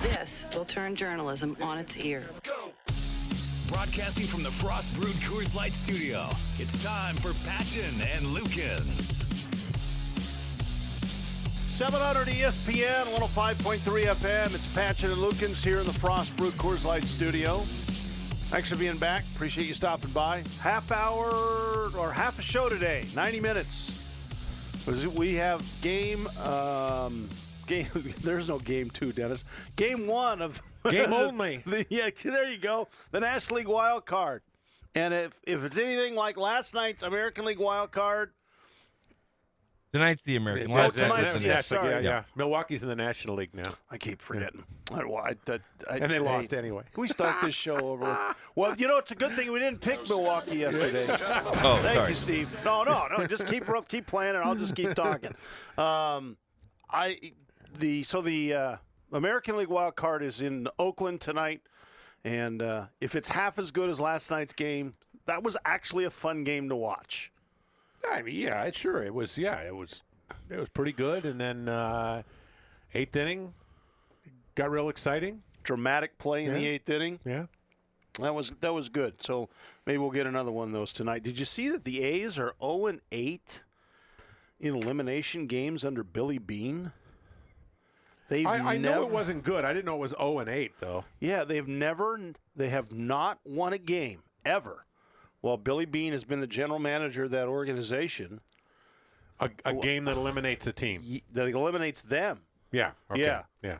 This will turn journalism on its ear. Go! Broadcasting from the Frost Brewed Coors Light Studio, it's time for Patchin and Lukens. 700 ESPN, 105.3 FM. It's Patchin and Lukens here in the Frost Brewed Coors Light Studio. Thanks for being back. Appreciate you stopping by. Half hour or half a show today, 90 minutes. We have game. There's no game 2, Dennis. Game 1 of game only. Yeah, there you go. The National League wild card. And if it's anything like last night's American League wild card. Tonight's the American League. Yeah. Milwaukee's in the National League now. I keep forgetting. And they lost anyway. Can we start this show over with? Well, it's a good thing we didn't pick Milwaukee yesterday. Oh, Thank sorry. you, Steve. No, just keep playing, and I'll just keep talking. The American League wild card is in Oakland tonight, and if it's half as good as last night's game, that was actually a fun game to watch. I mean, yeah, sure. It was pretty good. And then eighth inning got real exciting. Dramatic play in the eighth inning. Yeah. That was good. So maybe we'll get another one of those tonight. Did you see that the A's are 0-8 in elimination games under Billy Beane? I know it wasn't good. I didn't know it was 0-8 though. Yeah, they have not won a game ever. Well, Billy Beane has been the general manager of that organization. A game that eliminates a team. That eliminates them. Yeah. Okay. Yeah.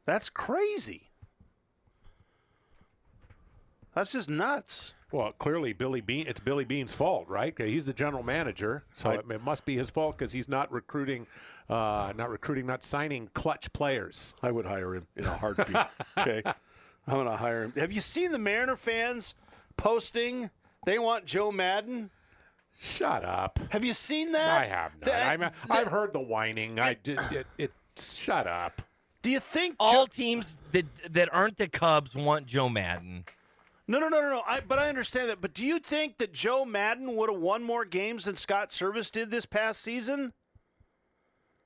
That's crazy. That's just nuts. Well, clearly it's Billy Beane's fault, right? He's the general manager, so it must be his fault because he's not signing clutch players. I would hire him in a heartbeat. Okay, I'm going to hire him. Have you seen the Mariner fans posting they want Joe Madden? Shut up. Have you seen that? I have not. I've heard the whining. Shut up. Do you think all teams that aren't the Cubs want Joe Madden? No. But I understand that. But do you think that Joe Madden would have won more games than Scott Service did this past season?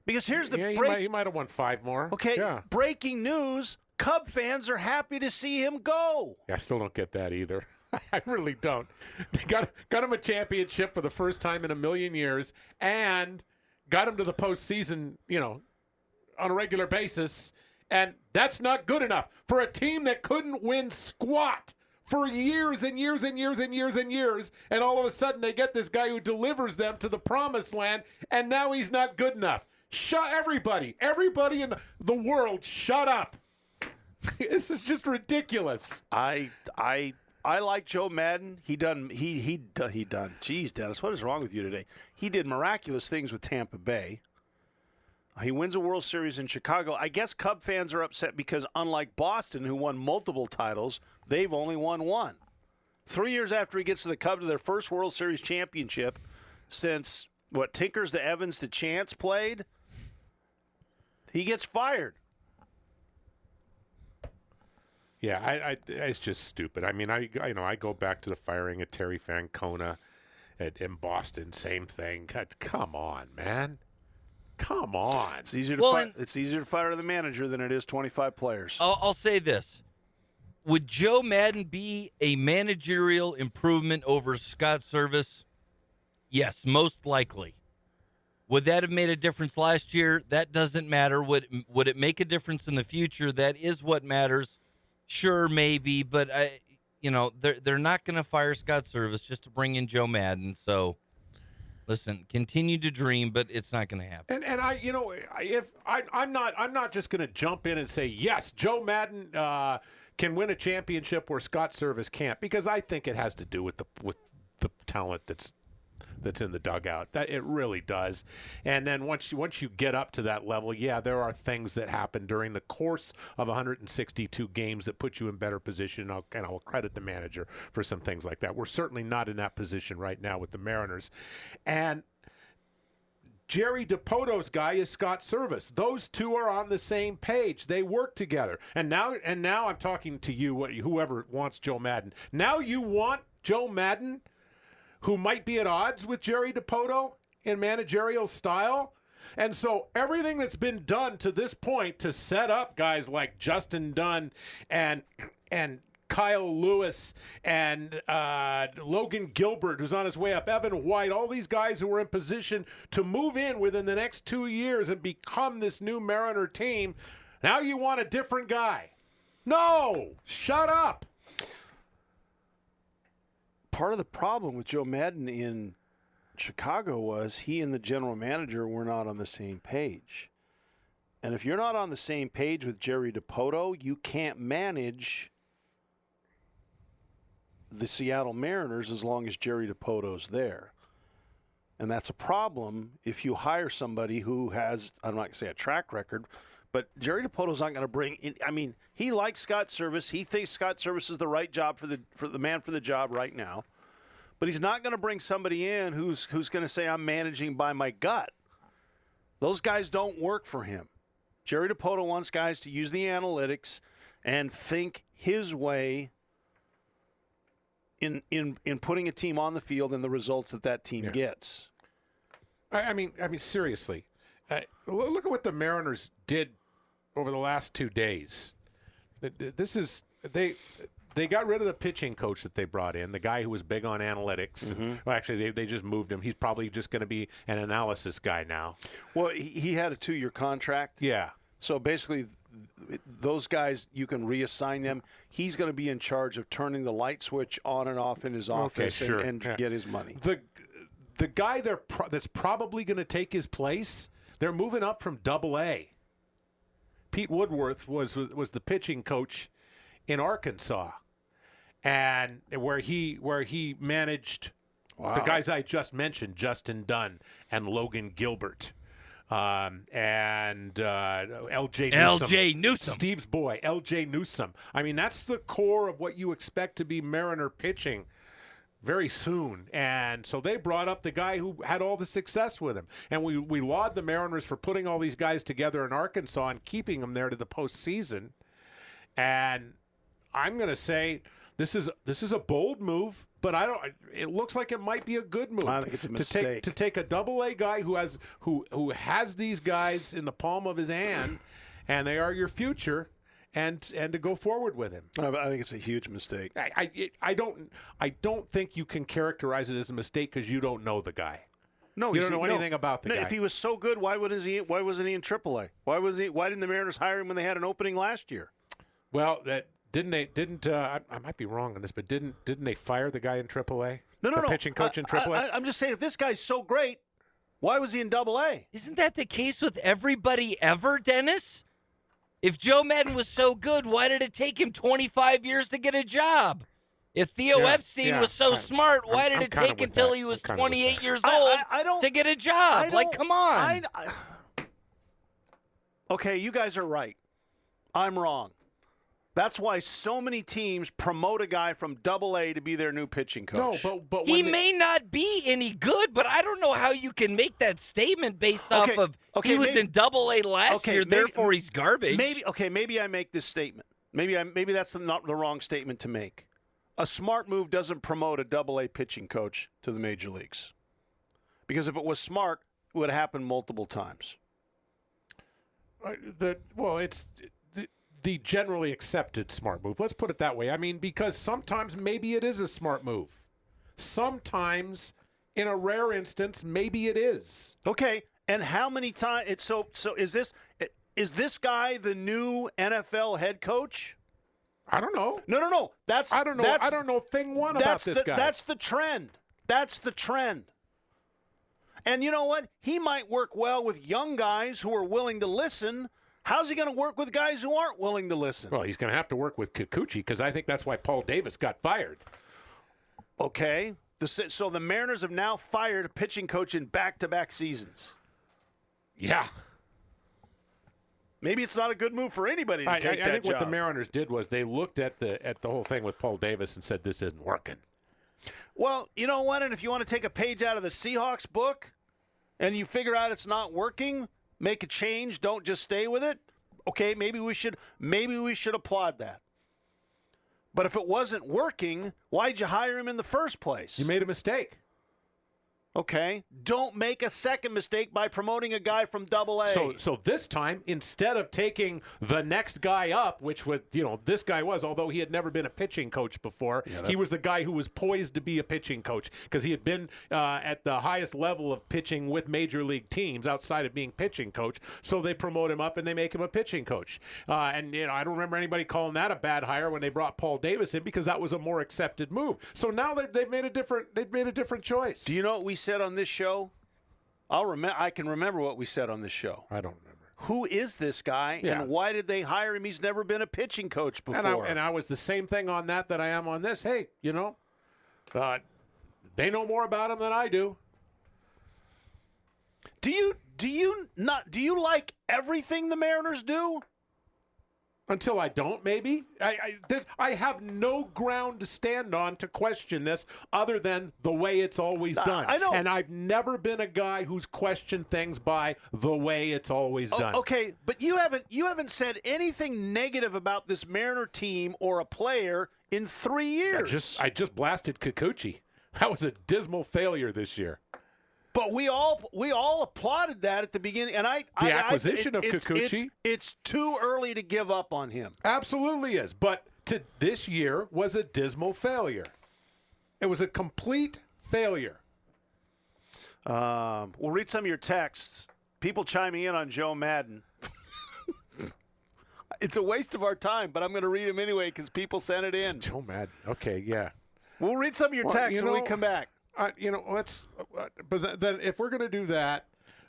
Because here's the he might have won 5 more. Okay, yeah. Breaking news, Cub fans are happy to see him go. I still don't get that either. I really don't. They got him a championship for the first time in a million years and got him to the postseason, on a regular basis, and that's not good enough for a team that couldn't win squat for years and years and years and years and years, and all of a sudden they get this guy who delivers them to the promised land, and now he's not good enough. Shut everybody in the world, shut up. This is just ridiculous. I like Joe Madden. He done. Jeez, Dennis, what is wrong with you today? He did miraculous things with Tampa Bay. He wins a World Series in Chicago. I guess Cub fans are upset because unlike Boston, who won multiple titles, they've only won one. 3 years after he gets to the Cubs to their first World Series championship since, Tinkers to Evans to Chance played, he gets fired. Yeah, it's just stupid. I mean, I go back to the firing of Terry Francona in Boston. Same thing. Come on, man. Come on. It's easier to fire the manager than it is 25 players. I'll say this. Would Joe Madden be a managerial improvement over Scott Service? Yes, most likely. Would that have made a difference last year? That doesn't matter. Would it make a difference in the future? That is what matters. Sure, maybe, but they're not going to fire Scott Service just to bring in Joe Madden. So, listen, continue to dream, but it's not going to happen. And I'm not just going to jump in and say yes, Joe Madden can win a championship where Scott Service can't, because I think it has to do with the talent that's in the dugout. That it really does. And then once you get up to that level, yeah, there are things that happen during the course of 162 games that put you in better position. I'll credit the manager for some things like that. We're certainly not in that position right now with the Mariners. And Jerry DiPoto's guy is Scott Service. Those two are on the same page. They work together. And now I'm talking to you, whoever wants Joe Madden. Now you want Joe Madden, who might be at odds with Jerry DiPoto in managerial style. And so everything that's been done to this point to set up guys like Justin Dunn and Kyle Lewis and Logan Gilbert, who's on his way up, Evan White, all these guys who were in position to move in within the next 2 years and become this new Mariner team. Now you want a different guy. No, shut up. Part of the problem with Joe Madden in Chicago was he and the general manager were not on the same page. And if you're not on the same page with Jerry Dipoto, you can't manage the Seattle Mariners as long as Jerry Dipoto's there. And that's a problem if you hire somebody who has, I'm not going to say a track record, but Jerry Dipoto's not going to bring in. I mean, he likes Scott Service. He thinks Scott Service is the right job for the man for the job right now. But he's not going to bring somebody in who's going to say, I'm managing by my gut. Those guys don't work for him. Jerry Dipoto wants guys to use the analytics and think his way in putting a team on the field and the results that team gets. I mean, seriously, look at what the Mariners did over the last 2 days. This is they got rid of the pitching coach that they brought in, the guy who was big on analytics. Mm-hmm. Well, actually, they just moved him. He's probably just going to be an analysis guy now. Well, he had a 2-year contract. Yeah. So basically, those guys, you can reassign them. He's going to be in charge of turning the light switch on and off in his office and get his money. The guy that's probably going to take his place, they're moving up from Double-A. Pete Woodworth was the pitching coach in Arkansas, and where he managed the guys I just mentioned, Justin Dunn and Logan Gilbert. And L.J. Newsome. Steve's boy, L.J. Newsome. I mean, that's the core of what you expect to be Mariner pitching very soon. And so they brought up the guy who had all the success with him. And we laud the Mariners for putting all these guys together in Arkansas and keeping them there to the postseason. And I'm going to say this is a bold move. But it looks like it might be a good move. I think it's a mistake to take a Double-A guy who has these guys in the palm of his hand, and they are your future, and to go forward with him. I think it's a huge mistake. I don't think you can characterize it as a mistake because you don't know the guy. No, you don't know anything about the guy. If he was so good, why wasn't he in AAA? Why didn't the Mariners hire him when they had an opening last year? Well, I might be wrong on this, but didn't they fire the guy in AAA? No. The pitching coach in AAA? I'm just saying, if this guy's so great, why was he in AA? Isn't that the case with everybody ever, Dennis? If Joe Madden was so good, why did it take him 25 years to get a job? If Theo Epstein was so smart, why did it take until he was 28 years old to get a job? Like, come on. Okay, you guys are right. I'm wrong. That's why so many teams promote a guy from AA to be their new pitching coach. No, but he may not be any good, but I don't know how you can make that statement based off of he was in AA last year, therefore he's garbage. Maybe I make this statement. Maybe that's not the wrong statement to make. A smart move doesn't promote a AA pitching coach to the major leagues. Because if it was smart, it would have happened multiple times. It's the generally accepted smart move. Let's put it that way. I mean, because sometimes maybe it is a smart move. Sometimes, in a rare instance, maybe it is. Okay, and how many times? So is this guy the new NFL head coach? I don't know. No. I don't know. I don't know thing one about this guy. That's the trend. That's the trend. And you know what? He might work well with young guys who are willing to listen. How's he going to work with guys who aren't willing to listen? Well, he's going to have to work with Kikuchi because I think that's why Paul Davis got fired. Okay. So the Mariners have now fired a pitching coach in back-to-back seasons. Yeah. Maybe it's not a good move for anybody to take that job. I think what the Mariners did was they looked at the whole thing with Paul Davis and said, this isn't working. Well, you know what? And if you want to take a page out of the Seahawks book and you figure out it's not working, make a change, don't just stay with it. Okay, maybe we should applaud that. But if it wasn't working, why'd you hire him in the first place? You made a mistake. Okay. Don't make a second mistake by promoting a guy from Double A. So this time, instead of taking the next guy up, which was, this guy was, although he had never been a pitching coach before, he was the guy who was poised to be a pitching coach because he had been at the highest level of pitching with major league teams outside of being pitching coach. So they promote him up and they make him a pitching coach. I don't remember anybody calling that a bad hire when they brought Paul Davis in because that was a more accepted move. So now they've made a different choice. Do you know what we said on this show? I can remember what we said on this show. I don't remember. Who is this guy, and why did they hire him? He's never been a pitching coach before. And I was the same thing on that I am on this. Hey, they know more about him than I do. Do you like everything the Mariners do? Until I don't, maybe. I have no ground to stand on to question this other than the way it's always done. I know. And I've never been a guy who's questioned things by the way it's always done. Okay, but you haven't said anything negative about this Mariner team or a player in 3 years. I just blasted Kikuchi. That was a dismal failure this year. But we all applauded that at the beginning, and the acquisition of Kikuchi. It's too early to give up on him. Absolutely is, but this year was a dismal failure. It was a complete failure. We'll read some of your texts. People chiming in on Joe Madden. It's a waste of our time, but I'm going to read them anyway because people sent it in. Joe Madden. Okay, yeah. We'll read some of your texts when we come back. Let's. But then, if we're going to do that,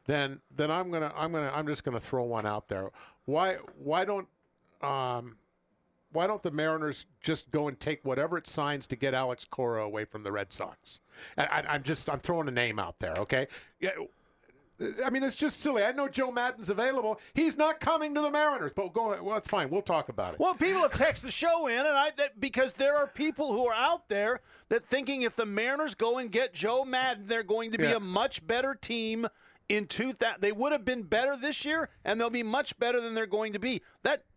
then I'm just gonna throw one out there. Why don't the Mariners just go and take whatever it signs to get Alex Cora away from the Red Sox? I'm throwing a name out there. Okay. Yeah. I mean, it's just silly. I know Joe Madden's available. He's not coming to the Mariners. But go ahead. Well, it's fine. We'll talk about it. Well, people have texted the show in, because there are people who are out there that thinking if the Mariners go and get Joe Madden, they're going to be a much better team in 2000. They would have been better this year, and they'll be much better than they're going to be.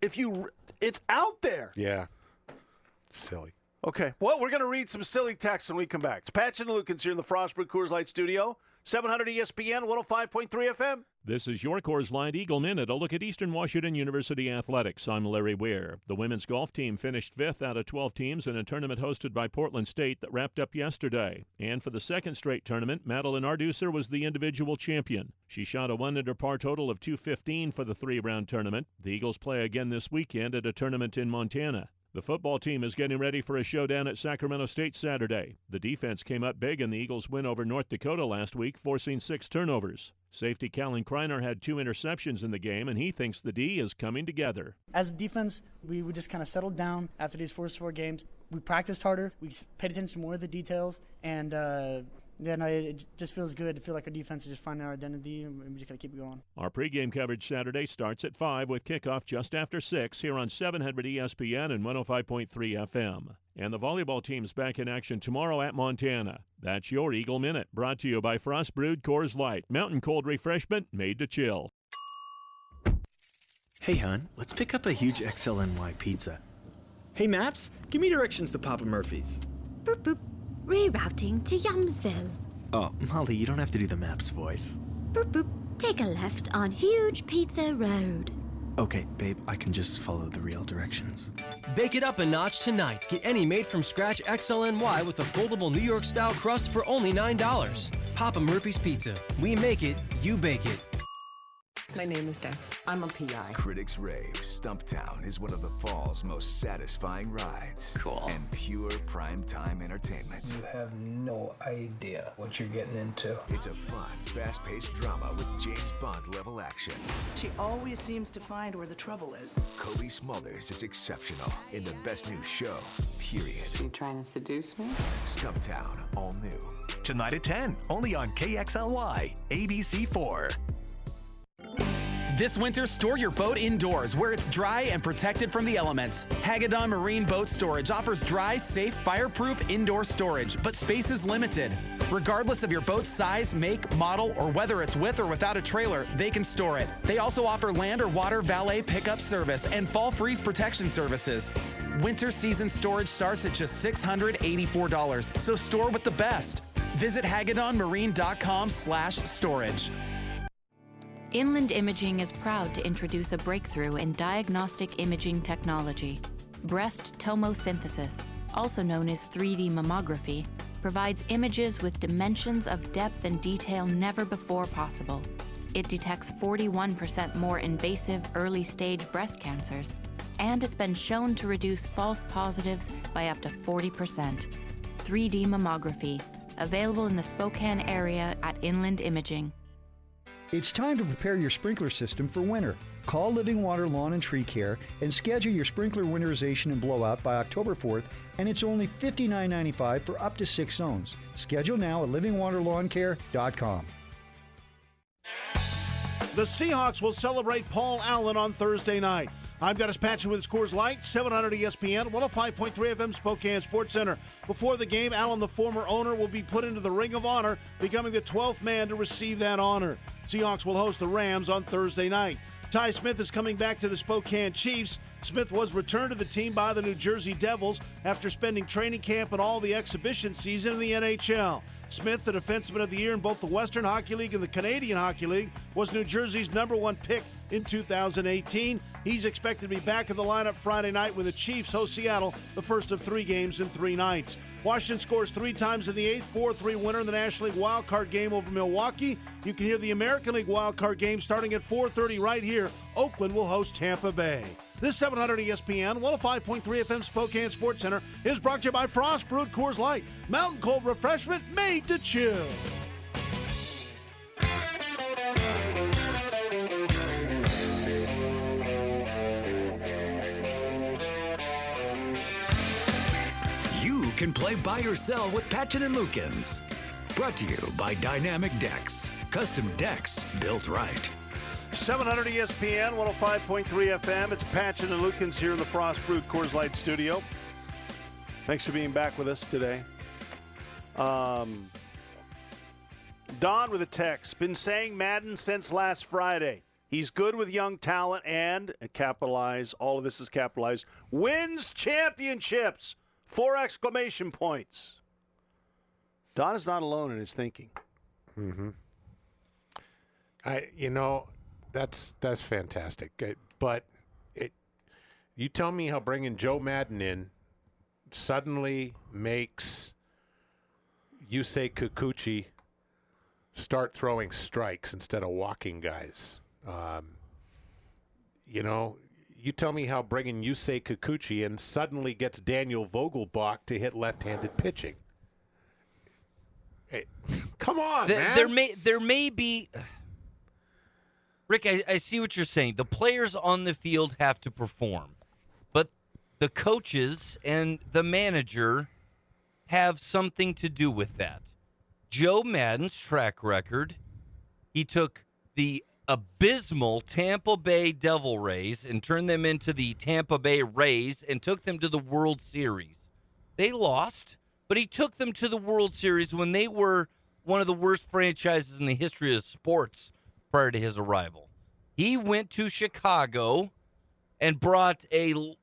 It's out there. Yeah. Silly. Okay. Well, we're going to read some silly texts when we come back. It's Patchin and Lukens here in the Frostbrew Coors Light Studio. 700 ESPN, 105.3 FM. This is your Coors Light Eagle Minute, a look at Eastern Washington University athletics. I'm Larry Weir. The women's golf team finished 5th out of 12 teams in a tournament hosted by Portland State that wrapped up yesterday. And for the second straight tournament, Madeline Arducer was the individual champion. She shot a 1-under par total of 215 for the 3-round tournament. The Eagles play again this weekend at a tournament in Montana. The football team is getting ready for a showdown at Sacramento State Saturday. The defense came up big in the Eagles' win over North Dakota last week, forcing 6 turnovers. Safety Callan Kreiner had 2 interceptions in the game, and he thinks the D is coming together. As a defense, we just kind of settled down after these first 4 games. We practiced harder. We paid attention to more of the details, and it just feels good to feel like our defense is just finding our identity, and we just got to keep it going. Our pregame coverage Saturday starts at 5 with kickoff just after 6 here on 700 ESPN and 105.3 FM. And the volleyball team's back in action tomorrow at Montana. That's your Eagle Minute, brought to you by Frost Brewed Coors Light, mountain cold refreshment made to chill. Hey, hon, let's pick up a huge XLNY pizza. Hey, Maps, give me directions to Papa Murphy's. Boop, boop. Rerouting to Yumsville. Oh, Molly, you don't have to do the Maps voice. Boop, boop. Take a left on Huge Pizza Road. Okay, babe, I can just follow the real directions. Bake it up a notch tonight. Get any made-from-scratch XLNY with a foldable New York-style crust for only $9. Papa Murphy's Pizza. We make it, you bake it. My name is Dex. I'm a PI. Critics rave Stumptown is one of the fall's most satisfying rides. Cool. And pure primetime entertainment. You have no idea what you're getting into. It's a fun, fast-paced drama with James Bond-level action. She always seems to find where the trouble is. Cody Smulders is exceptional in the best new show, period. You trying to seduce me? Stumptown, all new. Tonight at 10, only on KXLY, ABC4. This winter, store your boat indoors where it's dry and protected from the elements. Hagedon Marine Boat Storage offers dry, safe, fireproof indoor storage, but space is limited. Regardless of your boat's size, make, model, or whether it's with or without a trailer, they can store it. They also offer land or water valet pickup service and fall freeze protection services. Winter season storage starts at just $684, so store with the best. Visit HagedonMarine.com/storage. Inland Imaging is proud to introduce a breakthrough in diagnostic imaging technology. Breast tomosynthesis, also known as 3D mammography, provides images with dimensions of depth and detail never before possible. It detects 41% more invasive early-stage breast cancers, and it's been shown to reduce false positives by up to 40%. 3D mammography, available in the Spokane area at Inland Imaging. It's time to prepare your sprinkler system for winter. Call Living Water Lawn and Tree Care and schedule your sprinkler winterization and blowout by October 4th, and it's only $59.95 for up to 6 zones. Schedule now at livingwaterlawncare.com. The Seahawks will celebrate Paul Allen on Thursday night. I'm Dennis Patchin with Coors Light, 700 ESPN, 105.3 FM Spokane Sports Center. Before the game, Allen, the former owner, will be put into the Ring of Honor, becoming the 12th man to receive that honor. Seahawks will host the Rams on Thursday night. Ty Smith is coming back to the Spokane Chiefs. Smith was returned to the team by the New Jersey Devils after spending training camp and all the exhibition season in the NHL. Smith, the Defenseman of the Year in both the Western Hockey League and the Canadian Hockey League, was New Jersey's #1 pick in 2018. He's expected to be back in the lineup Friday night when the Chiefs host Seattle, the first of 3 games in 3 nights. Washington scores 3 times in the 8th, 4-3 winner in the National League wildcard game over Milwaukee. You can hear the American League wildcard game starting at 4:30 right here. Oakland will host Tampa Bay. This 700 ESPN, 105.3 FM Spokane Sports Center is brought to you by Frost Brewed Coors Light. Mountain cold refreshment made to chill. You can play buy or sell with Patchin and Lukens. Brought to you by Dynamic Decks. Custom decks built right. 700 ESPN, 105.3 FM. It's Patchin and Lukens here in the Frost Brewed Coors Light studio. Thanks for being back with us today. Don with a text. Been saying Madden since last Friday. He's good with young talent and, capitalize, all of this is capitalized, wins championships. 4 exclamation points. Don is not alone in his thinking. Mm-hmm. That's fantastic. But you tell me how bringing Joe Madden in suddenly makes Yusei Kikuchi start throwing strikes instead of walking guys. You tell me how bringing Yusei Kikuchi in suddenly gets Daniel Vogelbach to hit left-handed pitching. Hey, come on, man. There may be... Rick, I see what you're saying. The players on the field have to perform. But the coaches and the manager have something to do with that. Joe Madden's track record, he took the abysmal Tampa Bay Devil Rays and turned them into the Tampa Bay Rays and took them to the World Series. They lost, but he took them to the World Series when they were one of the worst franchises in the history of sports prior to his arrival. He went to Chicago and brought the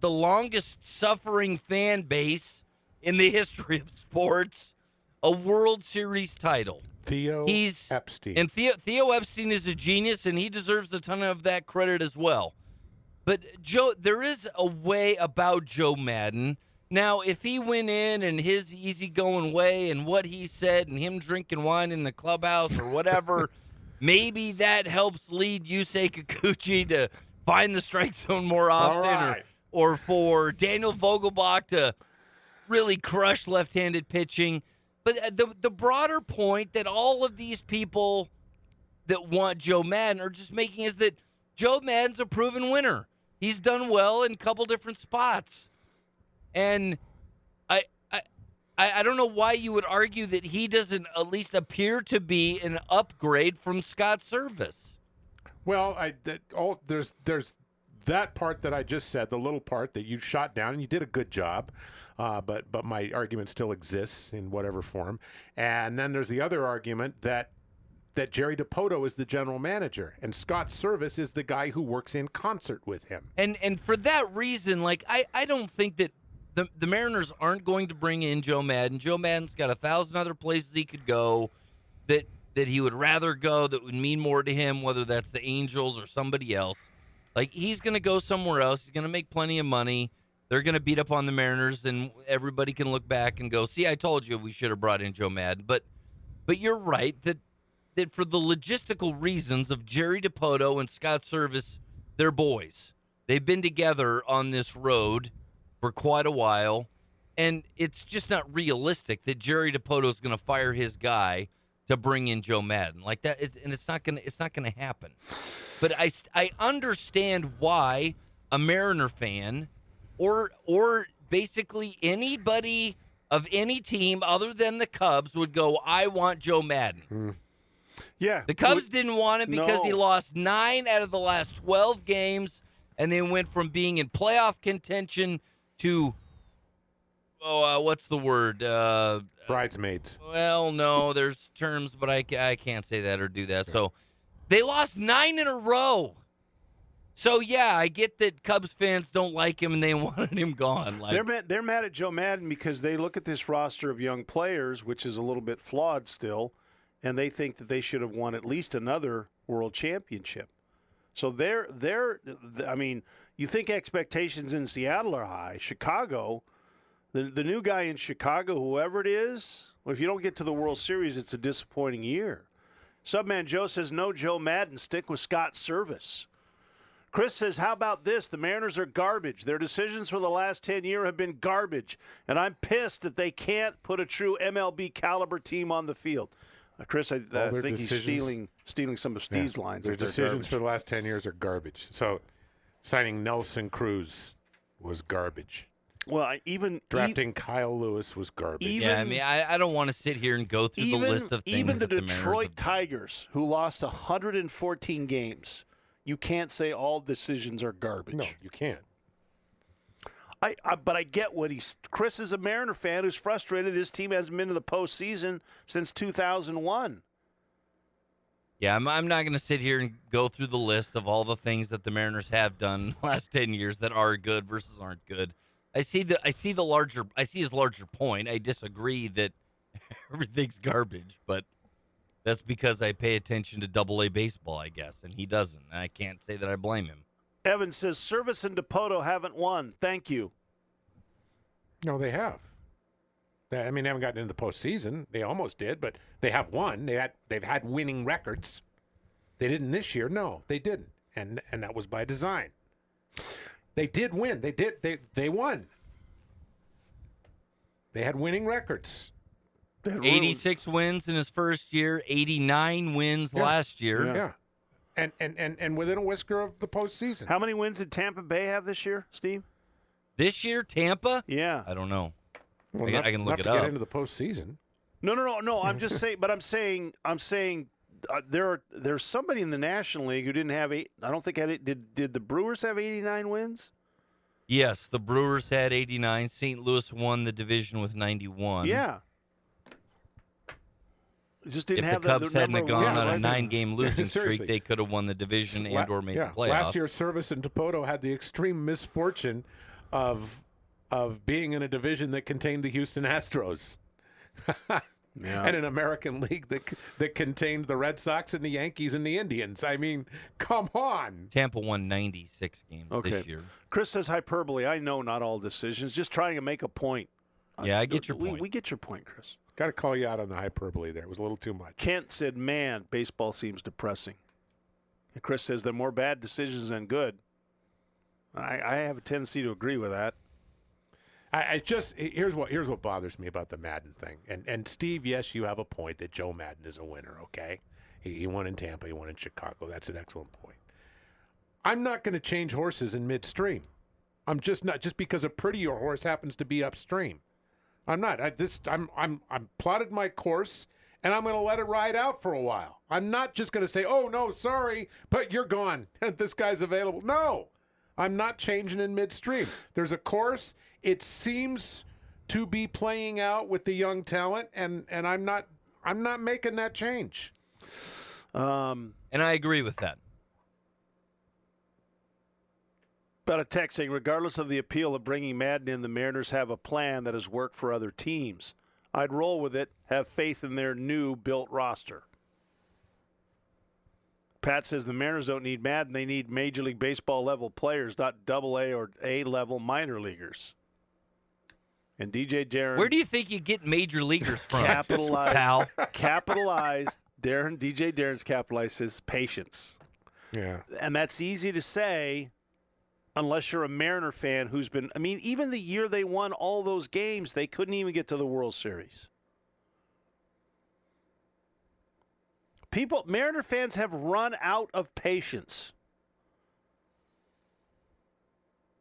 longest suffering fan base in the history of sports, a World Series title. Theo Epstein. And Theo Epstein is a genius, and he deserves a ton of that credit as well. But Joe, there is a way about Joe Madden. Now, if he went in and his easygoing way and what he said and him drinking wine in the clubhouse or whatever, maybe that helps lead Yusei Kikuchi to find the strike zone more often, or for Daniel Vogelbach to really crush left-handed pitching. But the broader point that all of these people that want Joe Madden are just making is that Joe Madden's a proven winner. He's done well in a couple different spots. And I don't know why you would argue that he doesn't at least appear to be an upgrade from Scott Service. Well, there's that part that I just said, the little part that you shot down, and you did a good job. But my argument still exists in whatever form. And then there's the other argument that Jerry DiPoto is the general manager and Scott Service is the guy who works in concert with him. And for that reason, I don't think that the Mariners aren't going to bring in Joe Madden. Joe Madden's got 1,000 other places he could go that he would rather go that would mean more to him, whether that's the Angels or somebody else. Like, he's going to go somewhere else. He's going to make plenty of money. They're going to beat up on the Mariners, and everybody can look back and go, see, I told you we should have brought in Joe Madden. But you're right that for the logistical reasons of Jerry Dipoto and Scott Service, they're boys. They've been together on this road for quite a while, and it's just not realistic that Jerry Dipoto is going to fire his guy to bring in Joe Madden like that, and it's not going to happen. But I understand why a Mariner fan or basically anybody of any team other than the Cubs would go, I want Joe Madden. Yeah. The Cubs didn't want it because he lost 9 out of the last 12 games, and they went from being in playoff contention to, what's the word? Bridesmaids. Well, no, there's terms, but I can't say that or do that. So they lost 9 in a row. So, yeah, I get that Cubs fans don't like him and they wanted him gone. Like, they're mad at Joe Madden because they look at this roster of young players, which is a little bit flawed still, and they think that they should have won at least another world championship. So I mean, you think expectations in Seattle are high. Chicago, the new guy in Chicago, whoever it is, well, if you don't get to the World Series, it's a disappointing year. Subman Joe says, no Joe Madden, stick with Scott Service. Chris says, how about this? The Mariners are garbage. Their decisions for the last 10 years have been garbage, and I'm pissed that they can't put a true MLB caliber team on the field. Chris, I think he's stealing some of Steve's lines. Their decisions for the last 10 years are garbage. So signing Nelson Cruz was garbage. Well, drafting Kyle Lewis was garbage. Yeah, I mean, I don't want to sit here and go through the list of things. Even the that Detroit Tigers, who lost 114 games, you can't say all decisions are garbage. No, you can't. But I get what Chris is a Mariner fan who's frustrated his team hasn't been to the postseason since 2001. Yeah, I'm not going to sit here and go through the list of all the things that the Mariners have done in the last 10 years that are good versus aren't good. I see his larger point. I disagree that everything's garbage, but that's because I pay attention to AA baseball, I guess, and he doesn't. And I can't say that I blame him. Evan says, Service and Dipoto haven't won. Thank you. No, they have. They haven't gotten into the postseason. They almost did, but they have won. They've had winning records. They didn't this year. No, they didn't, and that was by design. They did win. They won. They had winning records. 86 wins in his first year, 89 wins last year. Yeah. And within a whisker of the postseason. How many wins did Tampa Bay have this year, Steve? This year, Tampa? Yeah. I don't know. Well, I can look it up. up. Get into the postseason. No. I'm just saying. But I'm saying. There's somebody in the National League who didn't have 8. I don't think had it. Did the Brewers have 89 wins? Yes, the Brewers had 89. St. Louis won the division with 91. Yeah. Just didn't if have the Cubs hadn't gone on a 9-game losing Seriously. streak, they could have won the division and/or made the playoffs. Last year, Service and Dipoto had the extreme misfortune of being in a division that contained the Houston Astros, and an American League that contained the Red Sox and the Yankees and the Indians. I mean, come on. Tampa won 96 games this year. Chris says hyperbole. I know not all decisions. Just trying to make a point. Yeah, I get your point. We get your point, Chris. Got to call you out on the hyperbole there. It was a little too much. Kent said, man, baseball seems depressing. And Chris says there are more bad decisions than good. I have a tendency to agree with that. Here's what bothers me about the Madden thing. And Steve, yes, you have a point that Joe Madden is a winner, okay? He won in Tampa, he won in Chicago. That's an excellent point. I'm not going to change horses in midstream. I'm just not, just because a prettier horse happens to be upstream. I'm not. I'm plotted my course, and I'm going to let it ride out for a while. I'm not just going to say, oh, no, sorry, but you're gone. This guy's available. No, I'm not changing in midstream. There's a course. It seems to be playing out with the young talent, and I'm not making that change. And I agree with that. But a text saying, regardless of the appeal of bringing Madden in, the Mariners have a plan that has worked for other teams. I'd roll with it, have faith in their new built roster. Pat says the Mariners don't need Madden. They need Major League Baseball level players, not AA or A level minor leaguers. And DJ Darren. Where do you think you get major leaguers from? Capitalized. DJ Darren's capitalized his patience. Yeah. And that's easy to say unless you're a Mariner fan who's been, I mean, even the year they won all those games, they couldn't even get to the World Series. Mariner fans have run out of patience.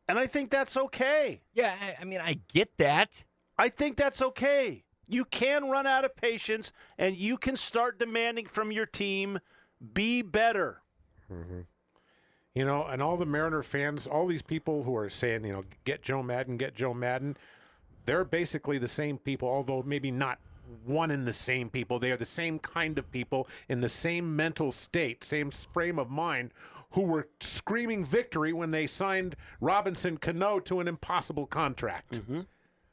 And I think that's okay. Yeah, I mean, I get that. I think that's okay. You can run out of patience, and you can start demanding from your team, be better. Mm-hmm. You know, and all the Mariner fans, all these people who are saying, you know, get Joe Madden, they're basically the same people, although maybe not one and the same people. They are the same kind of people in the same mental state, same frame of mind, who were screaming victory when they signed Robinson Cano to an impossible contract. Mm-hmm.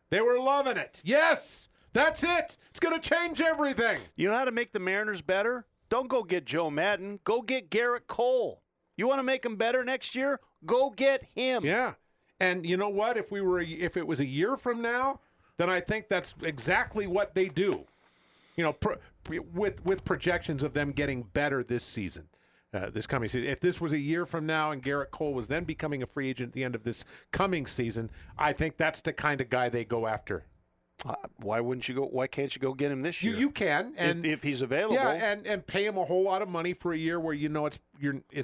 They were loving it. Yes, that's it. It's going to change everything. You know how to make the Mariners better? Don't go get Joe Madden. Go get Garrett Cole. You want to make them better next year? Go get him. Yeah. And you know what? If it was a year from now, then I think that's exactly what they do. You know, with projections of them getting better this season, this coming season. If this was a year from now and Garrett Cole was then becoming a free agent at the end of this coming season, I think that's the kind of guy they go after. Why can't you go get him this year? You can, and if he's available. Yeah, and pay him a whole lot of money for a year where you know it's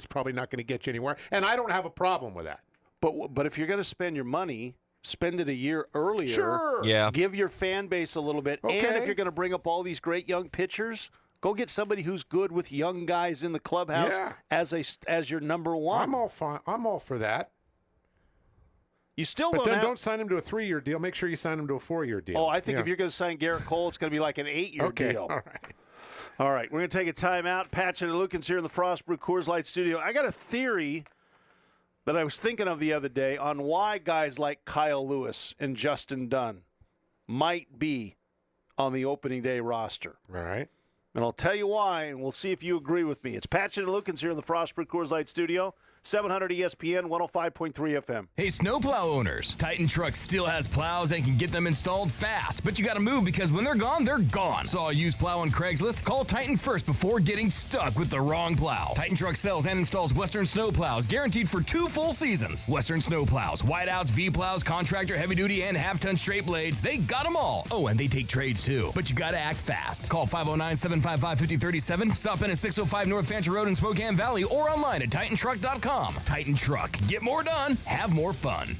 probably not going to get you anywhere. And I don't have a problem with that. But if you're going to spend your money, spend it a year earlier. Sure. Yeah. Give your fan base a little bit. Okay. And if you're going to bring up all these great young pitchers, go get somebody who's good with young guys in the clubhouse as your number one. I'm all for that. You still but don't don't sign him to a 3-year deal. Make sure you sign him to a 4-year deal. Oh, I think if you're going to sign Garrett Cole, it's going to be like an 8-year deal. All right. All right, we're going to take a timeout. Patchin and Lukens here in the Frost Brew Coors Light studio. I got a theory that I was thinking of the other day on why guys like Kyle Lewis and Justin Dunn might be on the opening day roster. All right. And I'll tell you why, and we'll see if you agree with me. It's Patchin and Lukens here in the Frost Brew Coors Light studio. 700 ESPN, 105.3 FM. Hey, snowplow owners. Titan Truck still has plows and can get them installed fast. But you got to move because when they're gone, they're gone. Saw a used plow on Craigslist? Call Titan first before getting stuck with the wrong plow. Titan Truck sells and installs Western snowplows guaranteed for 2 full seasons. Western snowplows, whiteouts, V-plows, contractor, heavy-duty, and half-ton straight blades. They got them all. Oh, and they take trades, too. But you got to act fast. Call 509-755-5037. Stop in at 605 North Fancher Road in Spokane Valley or online at TitanTruck.com. Titan Truck. Get more done. Have more fun.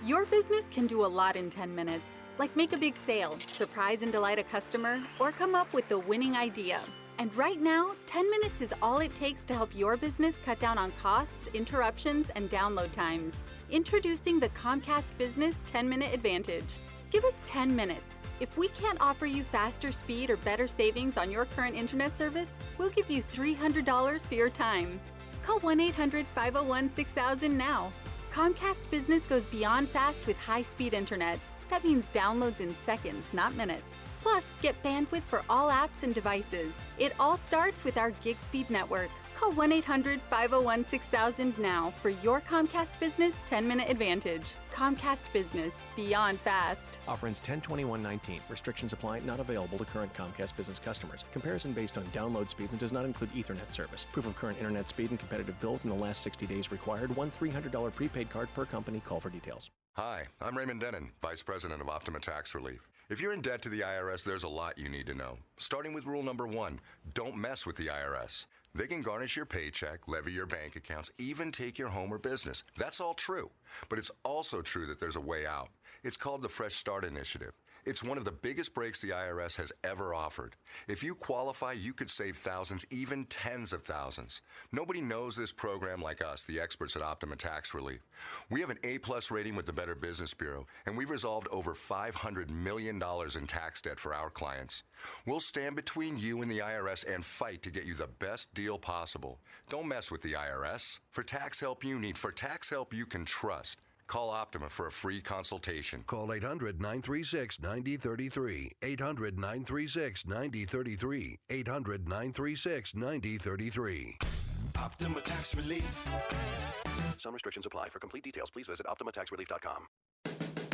Your business can do a lot in 10 minutes, like make a big sale, surprise and delight a customer, or come up with the winning idea. And right now, 10 minutes is all it takes to help your business cut down on costs, interruptions, and download times. Introducing the Comcast Business 10-Minute Advantage. Give us 10 minutes. If we can't offer you faster speed or better savings on your current internet service, we'll give you $300 for your time. Call 1-800-501-6000 now. Comcast Business goes beyond fast with high-speed internet. That means downloads in seconds, not minutes. Plus, get bandwidth for all apps and devices. It all starts with our gig speed network. Call 1-800-501-6000 now for your Comcast Business 10-Minute Advantage. Comcast Business, beyond fast. Offer ends 10/21/19. Restrictions apply. Not available to current Comcast Business customers. Comparison based on download speeds and does not include Ethernet service. Proof of current internet speed and competitive bill within the last 60 days required. One $300 prepaid card per company. Call for details. Hi, I'm Raymond Denon, Vice President of Optima Tax Relief. If you're in debt to the IRS, there's a lot you need to know. Starting with rule number 1, don't mess with the IRS. They can garnish your paycheck, levy your bank accounts, even take your home or business. That's all true. But it's also true that there's a way out. It's called the Fresh Start Initiative. It's one of the biggest breaks the IRS has ever offered. If you qualify, you could save thousands, even tens of thousands. Nobody knows this program like us, the experts at Optima Tax Relief. We have an A-plus rating with the Better Business Bureau, and we've resolved over $500 million in tax debt for our clients. We'll stand between you and the IRS and fight to get you the best deal possible. Don't mess with the IRS. For tax help you need, for tax help you can trust, call Optima for a free consultation. Call 800-936-9033. 800-936-9033. 800-936-9033. Optima Tax Relief. Some restrictions apply. For complete details, please visit OptimaTaxRelief.com.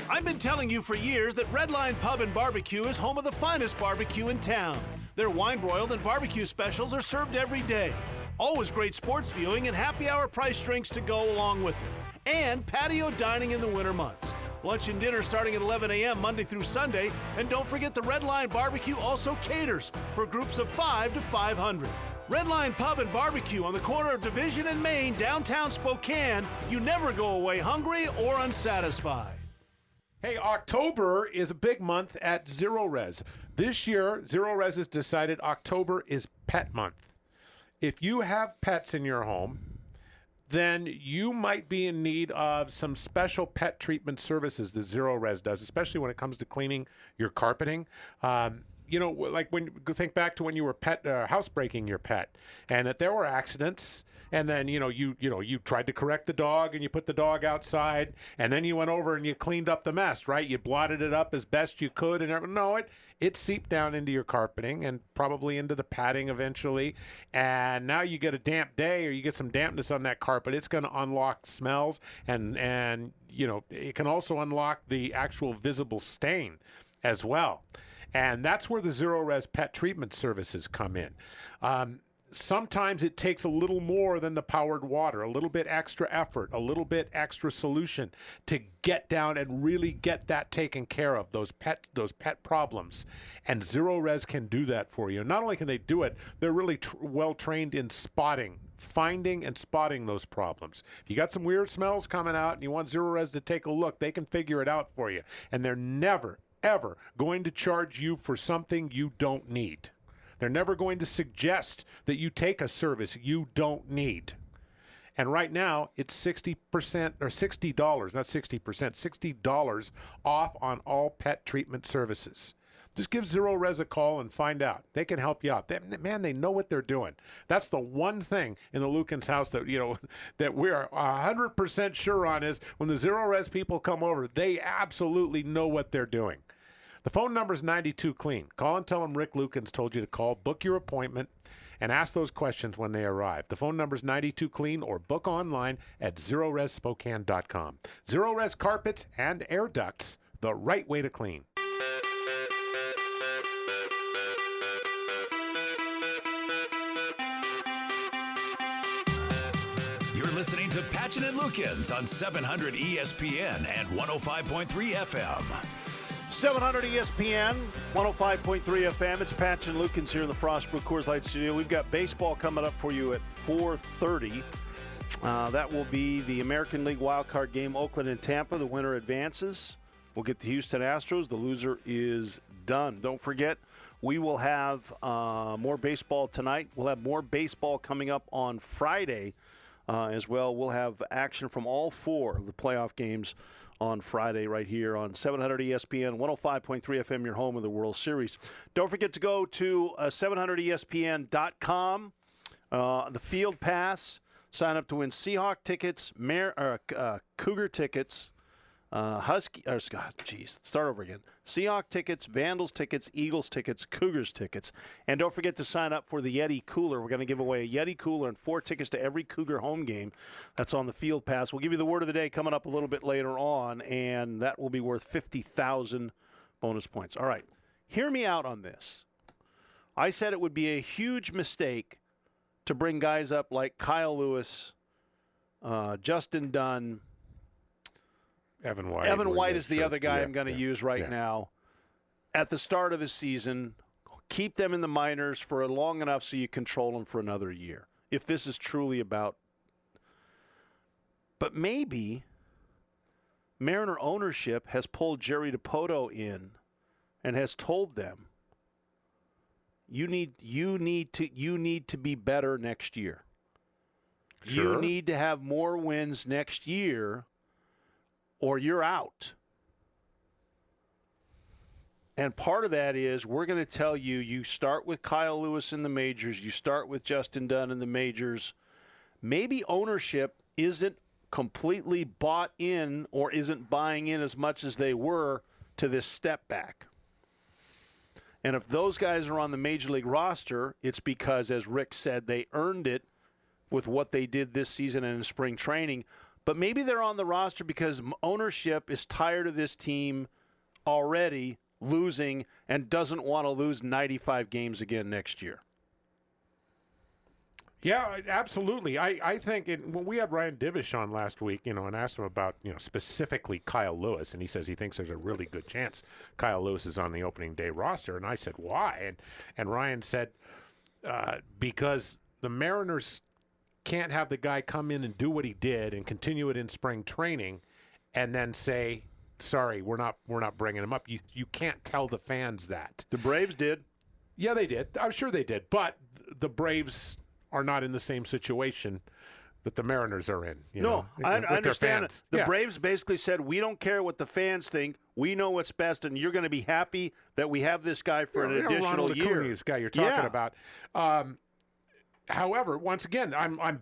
I've been telling you for years that Redline Pub and Barbecue is home of the finest barbecue in town. Their wine-broiled and barbecue specials are served every day. Always great sports viewing and happy hour price drinks to go along with it. And patio dining in the winter months. Lunch and dinner starting at 11 a.m. Monday through Sunday. And don't forget the Redline Barbecue also caters for groups of 5 to 500. Redline Pub and Barbecue on the corner of Division and Main, downtown Spokane. You never go away hungry or unsatisfied. Hey, October is a big month at Zero Res. This year, Zero Res has decided October is Pet Month. If you have pets in your home, then you might be in need of some special pet treatment services that Zero Res does, especially when it comes to cleaning your carpeting. Like when you think back to when you were housebreaking your pet, and that there were accidents, and then you tried to correct the dog, and you put the dog outside, and then you went over and you cleaned up the mess, right? You blotted it up as best you could, and it seeped down into your carpeting and probably into the padding eventually. And now you get a damp day or you get some dampness on that carpet. It's going to unlock smells and it can also unlock the actual visible stain as well. And that's where the Zero Res pet treatment services come in. Sometimes it takes a little more than the powered water, a little bit extra effort, a little bit extra solution to get down and really get that taken care of, those pet problems. And Zero Res can do that for you. Not only can they do it, they're really well trained in finding and spotting those problems. If you got some weird smells coming out and you want Zero Res to take a look, they can figure it out for you. And they're never, ever going to charge you for something you don't need. They're never going to suggest that you take a service you don't need. And right now, it's 60% or $60, not 60%, $60 off on all pet treatment services. Just give Zero Res a call and find out. They can help you out. They know what they're doing. That's the one thing in the Lukens house that that we are 100% sure on is when the Zero Res people come over, they absolutely know what they're doing. The phone number is 92 Clean. Call and tell them Rick Lukens told you to call. Book your appointment and ask those questions when they arrive. The phone number is 92 Clean or book online at ZeroResSpokane.com. Zero Res carpets and air ducts, the right way to clean. You're listening to Patchin and Lukens on 700 ESPN and 105.3 FM. 700 ESPN, 105.3 FM. It's Patchin and Lukens here in the Frostbrook Coors Light Studio. We've got baseball coming up for you at 4:30. That will be the American League wildcard game, Oakland and Tampa. The winner advances. We'll get the Houston Astros. The loser is done. Don't forget, we will have more baseball tonight. We'll have more baseball coming up on Friday as well. We'll have action from all four of the playoff games on Friday right here on 700 ESPN, 105.3 FM, your home of the World Series. Don't forget to go to 700ESPN.com, the Field Pass. Sign up to win Seahawk tickets, Cougar tickets, start over again. Seahawk tickets, Vandals tickets, Eagles tickets, Cougars tickets. And don't forget to sign up for the Yeti Cooler. We're going to give away a Yeti Cooler and 4 tickets to every Cougar home game. That's on the Field Pass. We'll give you the word of the day coming up a little bit later on, and that will be worth 50,000 bonus points. All right, hear me out on this. I said it would be a huge mistake to bring guys up like Kyle Lewis, Justin Dunn, Evan White. Evan White is the other guy I'm going to use right now. At the start of the season, keep them in the minors for long enough so you control them for another year. If this is truly about. But maybe Mariner ownership has pulled Jerry Dipoto in and has told them, you need to be better next year. Sure. You need to have more wins next year, or you're out. And part of that is we're going to tell you, you start with Kyle Lewis in the majors, you start with Justin Dunn in the majors. Maybe ownership isn't completely bought in or isn't buying in as much as they were to this step back. And if those guys are on the major league roster, it's because, as Rick said, they earned it with what they did this season and in spring training. But maybe they're on the roster because ownership is tired of this team already losing and doesn't want to lose 95 games again next year. Yeah, absolutely. I think when we had Ryan Divish on last week, and asked him about, specifically Kyle Lewis, and he says he thinks there's a really good chance Kyle Lewis is on the opening day roster. And I said, why? And Ryan said, because the Mariners can't have the guy come in and do what he did and continue it in spring training and then say, sorry, we're not bringing him up. You can't tell the fans that. The Braves did. Yeah, they did. I'm sure they did. But the Braves are not in the same situation that the Mariners are in. I understand it. The Yeah. Braves basically said, we don't care what the fans think. We know what's best, and you're going to be happy that we have this guy for an additional Ronald year. Acuna is the guy you're talking about. However, once again, I'm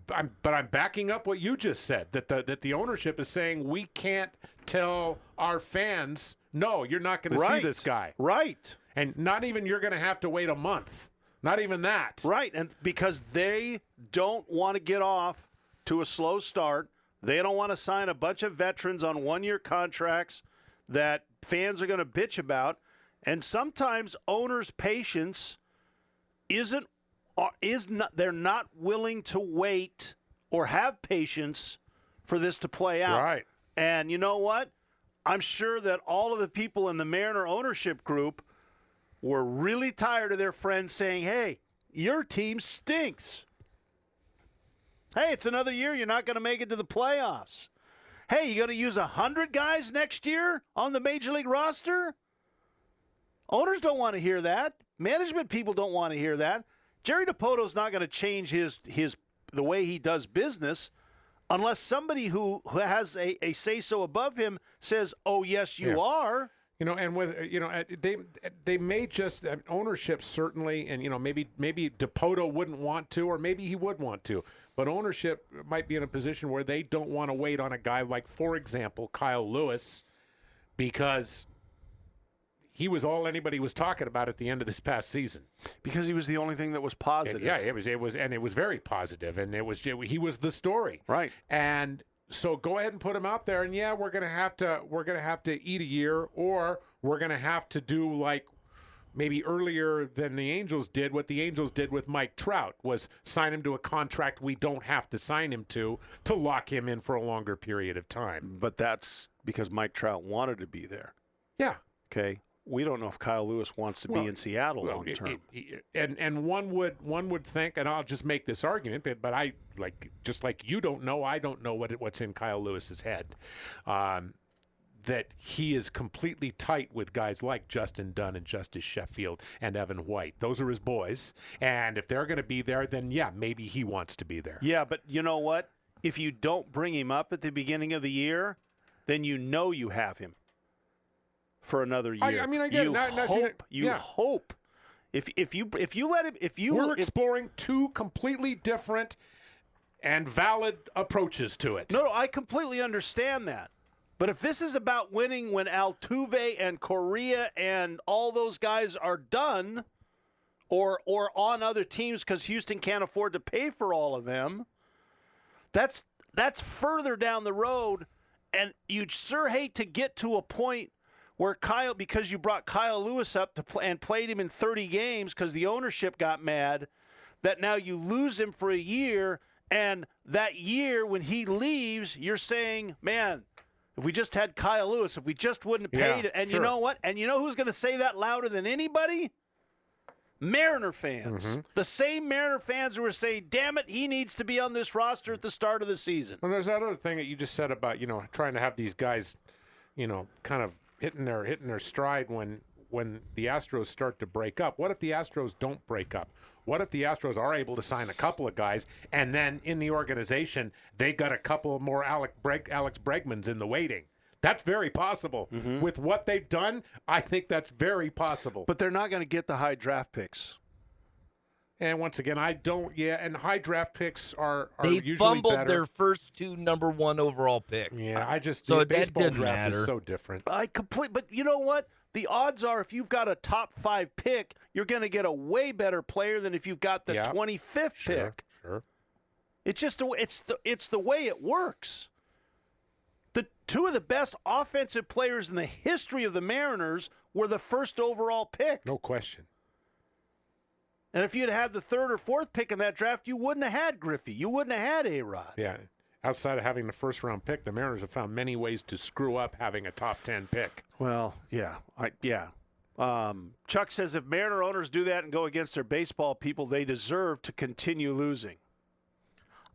backing up what you just said, that the ownership is saying we can't tell our fans, no, you're not going to see this guy. Right. And not even you're going to have to wait a month. Not even that. Right, and because they don't want to get off to a slow start. They don't want to sign a bunch of veterans on one-year contracts that fans are going to bitch about. And sometimes owners' patience they're not willing to wait or have patience for this to play out. Right. And you know what? I'm sure that all of the people in the Mariner ownership group were really tired of their friends saying, hey, your team stinks. Hey, it's another year you're not going to make it to the playoffs. Hey, you going to use 100 guys next year on the Major League roster? Owners don't want to hear that. Management people don't want to hear that. Jerry DiPoto's not going to change the way he does business unless somebody who has a say-so above him says, oh, yes, you are. And with they may just ownership certainly, and maybe DiPoto wouldn't want to, or maybe he would want to, but ownership might be in a position where they don't want to wait on a guy like, for example, Kyle Lewis, because he was all anybody was talking about at the end of this past season. Because he was the only thing that was positive. It was very positive, and he was the story. Right. And so go ahead and put him out there, and we're gonna have to eat a year, or we're gonna have to do like maybe earlier than the Angels did. What the Angels did with Mike Trout was sign him to a contract we don't have to sign him to lock him in for a longer period of time. But that's because Mike Trout wanted to be there. Yeah. Okay. We don't know if Kyle Lewis wants to be in Seattle long term. And one would think, and I'll just make this argument, but I just like you don't know, I don't know what's in Kyle Lewis's head. That he is completely tight with guys like Justin Dunn and Justice Sheffield and Evan White. Those are his boys, and if they're going to be there, then maybe he wants to be there. Yeah, but you know what? If you don't bring him up at the beginning of the year, then you have him for another year. I get it. You hope. If you let him, we're exploring two completely different and valid approaches to it. No, I completely understand that. But if this is about winning when Altuve and Correa and all those guys are done, or on other teams because Houston can't afford to pay for all of them, that's further down the road, and you'd sure hate to get to a point where because you brought Kyle Lewis up to play and played him in 30 games because the ownership got mad, that now you lose him for a year, and that year when he leaves, you're saying, man, if we just had Kyle Lewis, if we just wouldn't have paid it. And sure. You know what? And you know who's going to say that louder than anybody? Mariner fans. Mm-hmm. The same Mariner fans who were saying, damn it, he needs to be on this roster at the start of the season. Well, there's that other thing that you just said about, trying to have these guys, kind of hitting their stride when when the Astros start to break up. What if the Astros don't break up? What if the Astros are able to sign a couple of guys, and then in the organization they got a couple more Alex Bregmans in the waiting? That's very possible. With what they've done, I think that's very possible. But they're not going to get the high draft picks. And once again, I don't. Yeah, and high draft picks are they usually fumbled better. their first 2 number 1 overall picks. Yeah, I just so the that baseball didn't draft matter. is so different. But you know what? The odds are if you've got a top 5 pick, you're going to get a way better player than if you've got the 25th pick. Sure. It's just it's the way it works. The 2 of the best offensive players in the history of the Mariners were the first overall pick. No question. And if you'd had the 3rd or 4th pick in that draft, you wouldn't have had Griffey. You wouldn't have had A-Rod. Yeah. Outside of having the first-round pick, the Mariners have found many ways to screw up having a top 10 pick. Well, yeah. Chuck says if Mariner owners do that and go against their baseball people, they deserve to continue losing.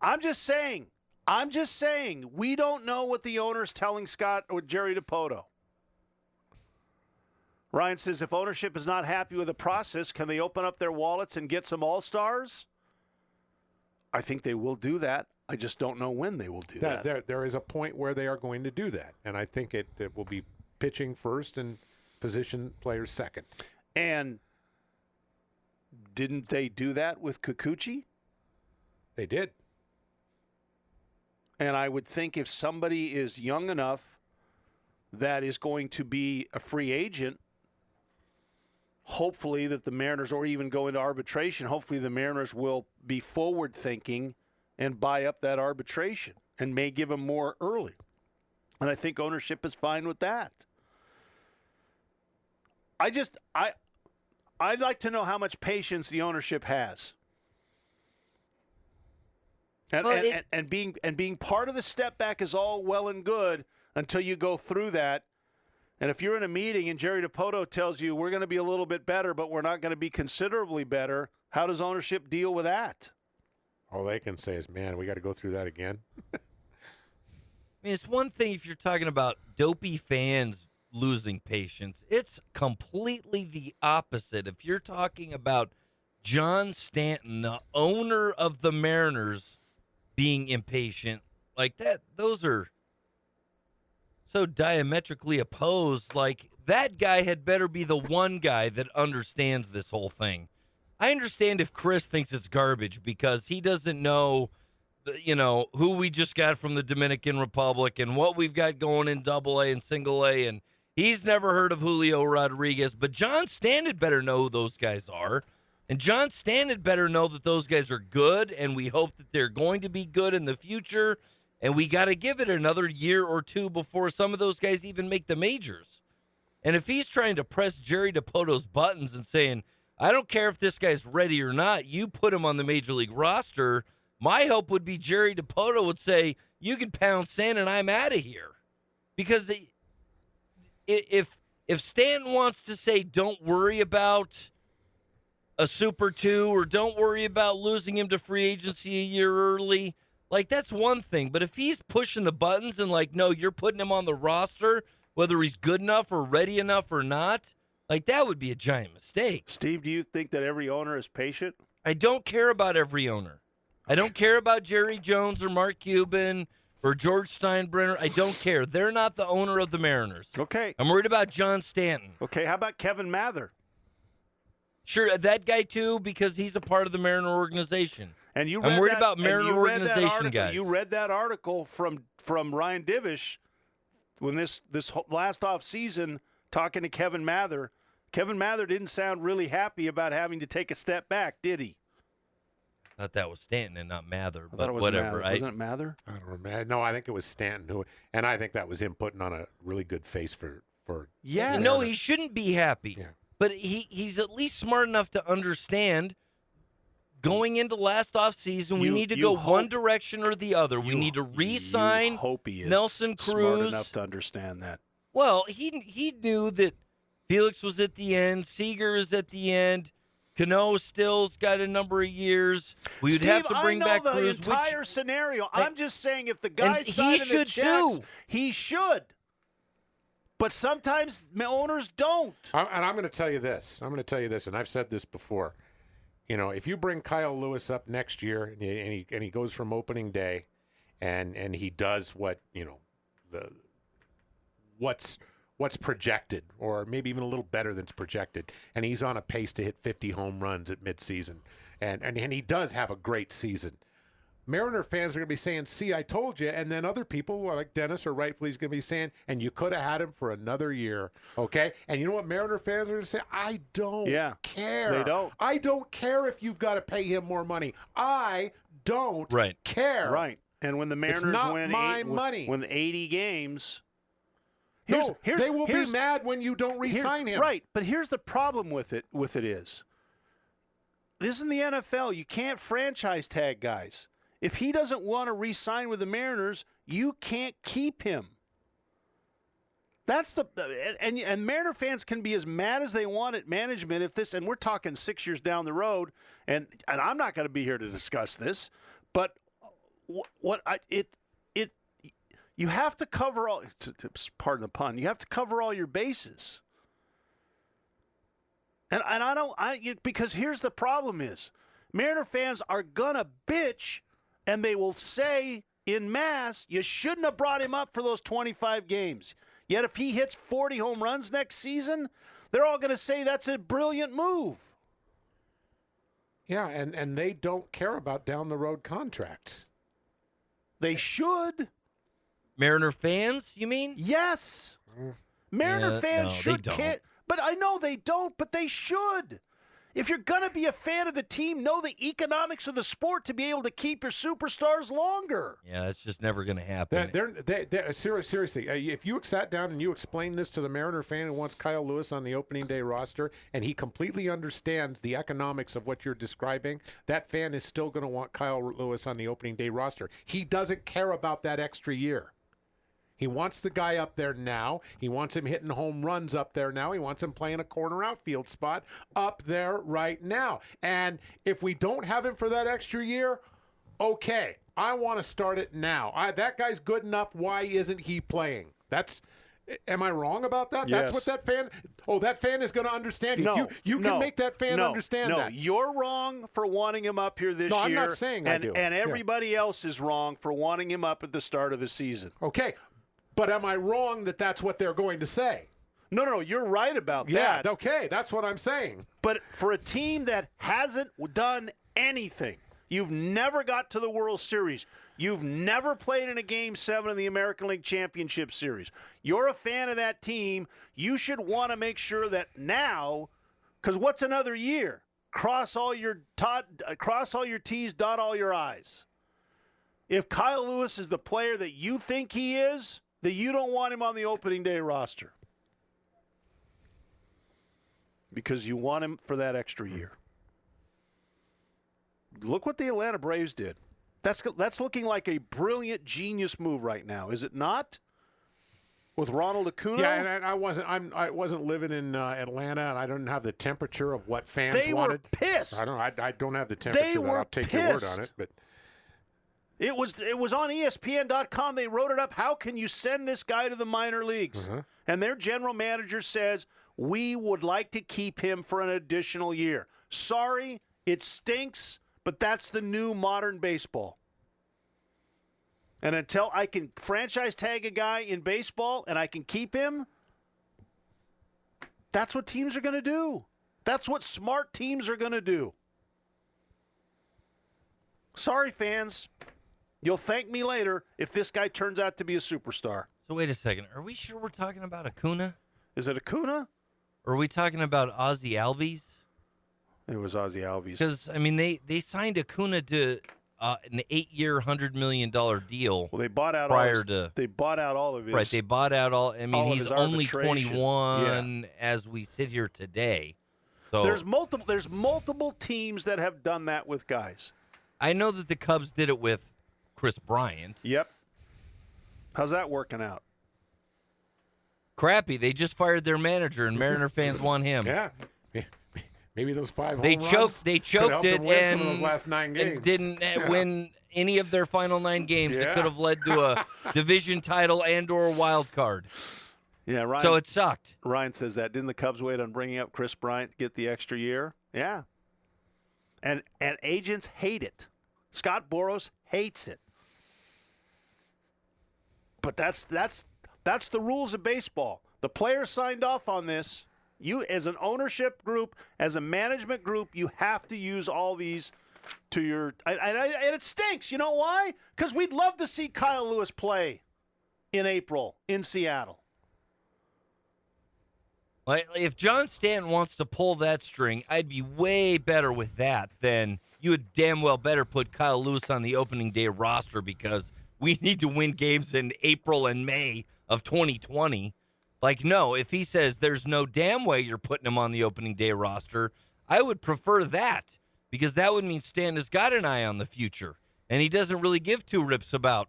I'm just saying, we don't know what the owner's telling Scott or Jerry DiPoto. Ryan says, if ownership is not happy with the process, can they open up their wallets and get some all-stars? I think they will do that. I just don't know when they will do that. There is a point where they are going to do that, and I think it will be pitching first and position players second. And didn't they do that with Kikuchi? They did. And I would think if somebody is young enough that is going to be a free agent, hopefully that the Mariners, or even go into arbitration, hopefully the Mariners will be forward-thinking and buy up that arbitration and may give them more early. And I think ownership is fine with that. I'd like to know how much patience the ownership has. And being part of the step back is all well and good until you go through that. And if you're in a meeting and Jerry DiPoto tells you we're going to be a little bit better, but we're not going to be considerably better, how does ownership deal with that? All they can say is, man, we got to go through that again. I mean, it's one thing if you're talking about dopey fans losing patience. It's completely the opposite. If you're talking about John Stanton, the owner of the Mariners, being impatient, like that, those are so diametrically opposed. Like, that guy had better be the one guy that understands this whole thing. I understand if Chris thinks it's garbage because he doesn't know, who we just got from the Dominican Republic and what we've got going in Double-A and Single-A, and he's never heard of Julio Rodriguez. But John Stanton better know who those guys are. And John Stanton better know that those guys are good, and we hope that they're going to be good in the future. And we got to give it another year or two before some of those guys even make the majors. And if he's trying to press Jerry DiPoto's buttons and saying, I don't care if this guy's ready or not, you put him on the major league roster, my hope would be Jerry DiPoto would say, you can pound sand and I'm out of here. Because if Stanton wants to say, don't worry about a Super 2 or don't worry about losing him to free agency a year early, like, that's one thing. But if he's pushing the buttons and like, no, you're putting him on the roster, whether he's good enough or ready enough or not, like, that would be a giant mistake. Steve, do you think that every owner is patient? I don't care about every owner. I don't care about Jerry Jones or Mark Cuban or George Steinbrenner. I don't care. They're not the owner of the Mariners. Okay. I'm worried about John Stanton. Okay, how about Kevin Mather? Sure, that guy too, because he's a part of the Mariner organization. And I'm worried about Mariner organization guys. You read that article from Ryan Divish when this last off season talking to Kevin Mather. Kevin Mather didn't sound really happy about having to take a step back, did he? I thought that was Stanton and not Mather, I thought but it was whatever. Mather. Wasn't it Mather? I don't remember. No, I think it was Stanton and I think that was him putting on a really good face for. Yes. No, he shouldn't be happy. Yeah. But he's at least smart enough to understand going into last offseason, we need to go one direction or the other. We need to re-sign Nelson Cruz. Smart enough to understand that. Well, he knew that Felix was at the end, Seager is at the end, Cano still's got a number of years. We would have to bring back Cruz. The entire scenario. I'm just saying if the guy he should he should. But sometimes owners don't. And I'm going to tell you this. And I've said this before. You know, if you bring Kyle Lewis up next year and he goes from opening day and he does what, you know, what's projected, or maybe even a little better than's projected, and he's on a pace to hit 50 home runs at midseason, and he does have a great season, Mariner fans are going to be saying, see, I told you. And then other people like Dennis or rightfully is going to be saying, and you could have had him for another year. Okay. And you know what Mariner fans are going to say? I don't care. They don't. I don't care if you've got to pay him more money. I don't care. Right. And when the Mariners win 80 games, they will be mad when you don't re-sign him. Right. But here's the problem with it is, this is in the NFL. You can't franchise tag guys. If he doesn't want to re-sign with the Mariners, you can't keep him. That's and Mariner fans can be as mad as they want at management if this, and we're talking 6 years down the road, and I'm not going to be here to discuss this, but you have to cover all. Pardon the pun. You have to cover all your bases. And because here's the problem is, Mariner fans are gonna bitch. And they will say in mass, you shouldn't have brought him up for those 25 games. Yet if he hits 40 home runs next season, they're all going to say that's a brilliant move. Yeah, and they don't care about down-the-road contracts. They should. Mariner fans, you mean? Yes. Mariner fans should care. But I know they don't, but they should. If you're going to be a fan of the team, know the economics of the sport to be able to keep your superstars longer. Yeah, that's just never going to happen. Seriously, if you sat down and you explained this to the Mariner fan who wants Kyle Lewis on the opening day roster, and he completely understands the economics of what you're describing, that fan is still going to want Kyle Lewis on the opening day roster. He doesn't care about that extra year. He wants the guy up there now. He wants him hitting home runs up there now. He wants him playing a corner outfield spot up there right now. And if we don't have him for that extra year, okay, I want to start it now. That guy's good enough. Why isn't he playing? Am I wrong about that? Yes. That's what that fan is going to understand. You can make that fan understand that. You're wrong for wanting him up here this year. No, I'm not saying I do. And everybody else is wrong for wanting him up at the start of the season. Okay. But am I wrong that that's what they're going to say? No, you're right about that. Yeah, okay, that's what I'm saying. But for a team that hasn't done anything, you've never got to the World Series, you've never played in a Game 7 of the American League Championship Series, you're a fan of that team, you should want to make sure that now, because what's another year? Cross all your T's, dot all your I's. If Kyle Lewis is the player that you think he is, that you don't want him on the opening day roster because you want him for that extra year. Look what the Atlanta Braves did. That's looking like a brilliant genius move right now, is it not? With Ronald Acuna? Yeah, and I wasn't living in Atlanta, and I don't have the temperature of what fans wanted. They were pissed. I don't have the temperature. I'll take your word on it, but. It was on ESPN.com. They wrote it up. How can you send this guy to the minor leagues? Uh-huh. And their general manager says, we would like to keep him for an additional year. Sorry, it stinks, but that's the new modern baseball. And until I can franchise tag a guy in baseball and I can keep him, that's what teams are going to do. That's what smart teams are going to do. Sorry, fans. You'll thank me later if this guy turns out to be a superstar. So wait a second. Are we sure we're talking about Acuna? Is it Acuna? Or are we talking about Ozzie Albies? It was Ozzie Albies. Because, I mean, they signed Acuna to an 8-year, $100 million deal. Well, they bought out they bought out all of his. Right, they bought out all. I mean, he's only 21 as we sit here today. So there's multiple teams that have done that with guys. I know that the Cubs did it with Chris Bryant. Yep. How's that working out? Crappy. They just fired their manager, and Mariner fans want him. Yeah. Maybe those 5 home They runs choked it and those last 9 games. And didn't win any of their final 9 games. That could have led to a division title and or a wild card. Yeah, Ryan. So it sucked. Ryan says that. Didn't the Cubs wait on bringing up Chris Bryant to get the extra year? Yeah. And agents hate it. Scott Boras hates it. But that's the rules of baseball. The players signed off on this. You, as an ownership group, as a management group, you have to use all these to your – and it stinks. You know why? Because we'd love to see Kyle Lewis play in April in Seattle. If John Stanton wants to pull that string, I'd be way better with that than you would damn well better put Kyle Lewis on the opening day roster because we need to win games in April and May of 2020. Like, no, if he says there's no damn way you're putting him on the opening day roster, I would prefer that because that would mean Stanton has got an eye on the future, and he doesn't really give two rips about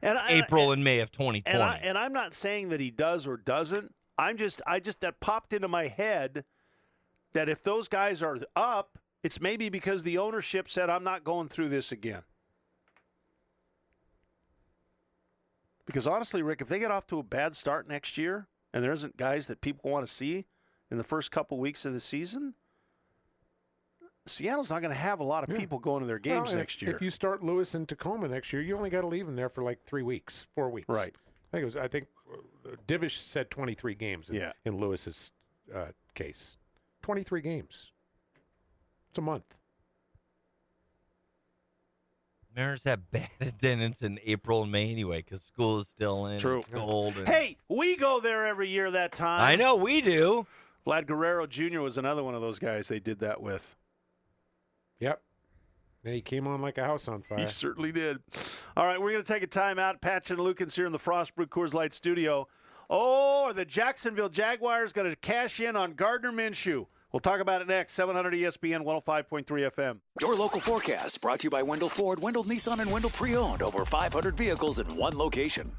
April and May of 2020. And I'm not saying that he does or doesn't. I just that popped into my head that if those guys are up, it's maybe because the ownership said, I'm not going through this again. Because honestly, Rick, if they get off to a bad start next year and there isn't guys that people want to see in the first couple weeks of the season, Seattle's not going to have a lot of people going to their games next year. If you start Lewis in Tacoma next year, you only got to leave him there for like 3 weeks, 4 weeks. Right. I think Divish said 23 games in Lewis's case. 23 games. It's a month. Mariners have bad attendance in April and May anyway because school is still in. True. It's cold. Hey, we go there every year that time. I know, we do. Vlad Guerrero Jr. was another one of those guys they did that with. Yep. And he came on like a house on fire. He certainly did. All right, we're going to take a timeout. Patchin and Lukens here in the Frost Brew Coors Light studio. Oh, are the Jacksonville Jaguars going to cash in on Gardner Minshew? We'll talk about it next. 700 ESPN 105.3 FM. Your local forecast brought to you by Wendell Ford, Wendell Nissan, and Wendell Pre-Owned. Over 500 vehicles in one location.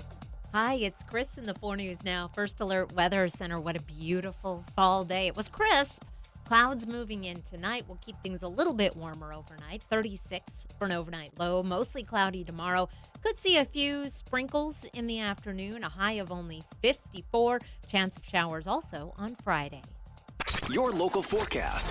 Hi, it's Chris in the 4 News Now. First Alert Weather Center. What a beautiful fall day. It was crisp. Clouds moving in tonight will keep things a little bit warmer overnight. 36 for an overnight low. Mostly cloudy tomorrow. Could see a few sprinkles in the afternoon. A high of only 54. Chance of showers also on Friday. Your local forecast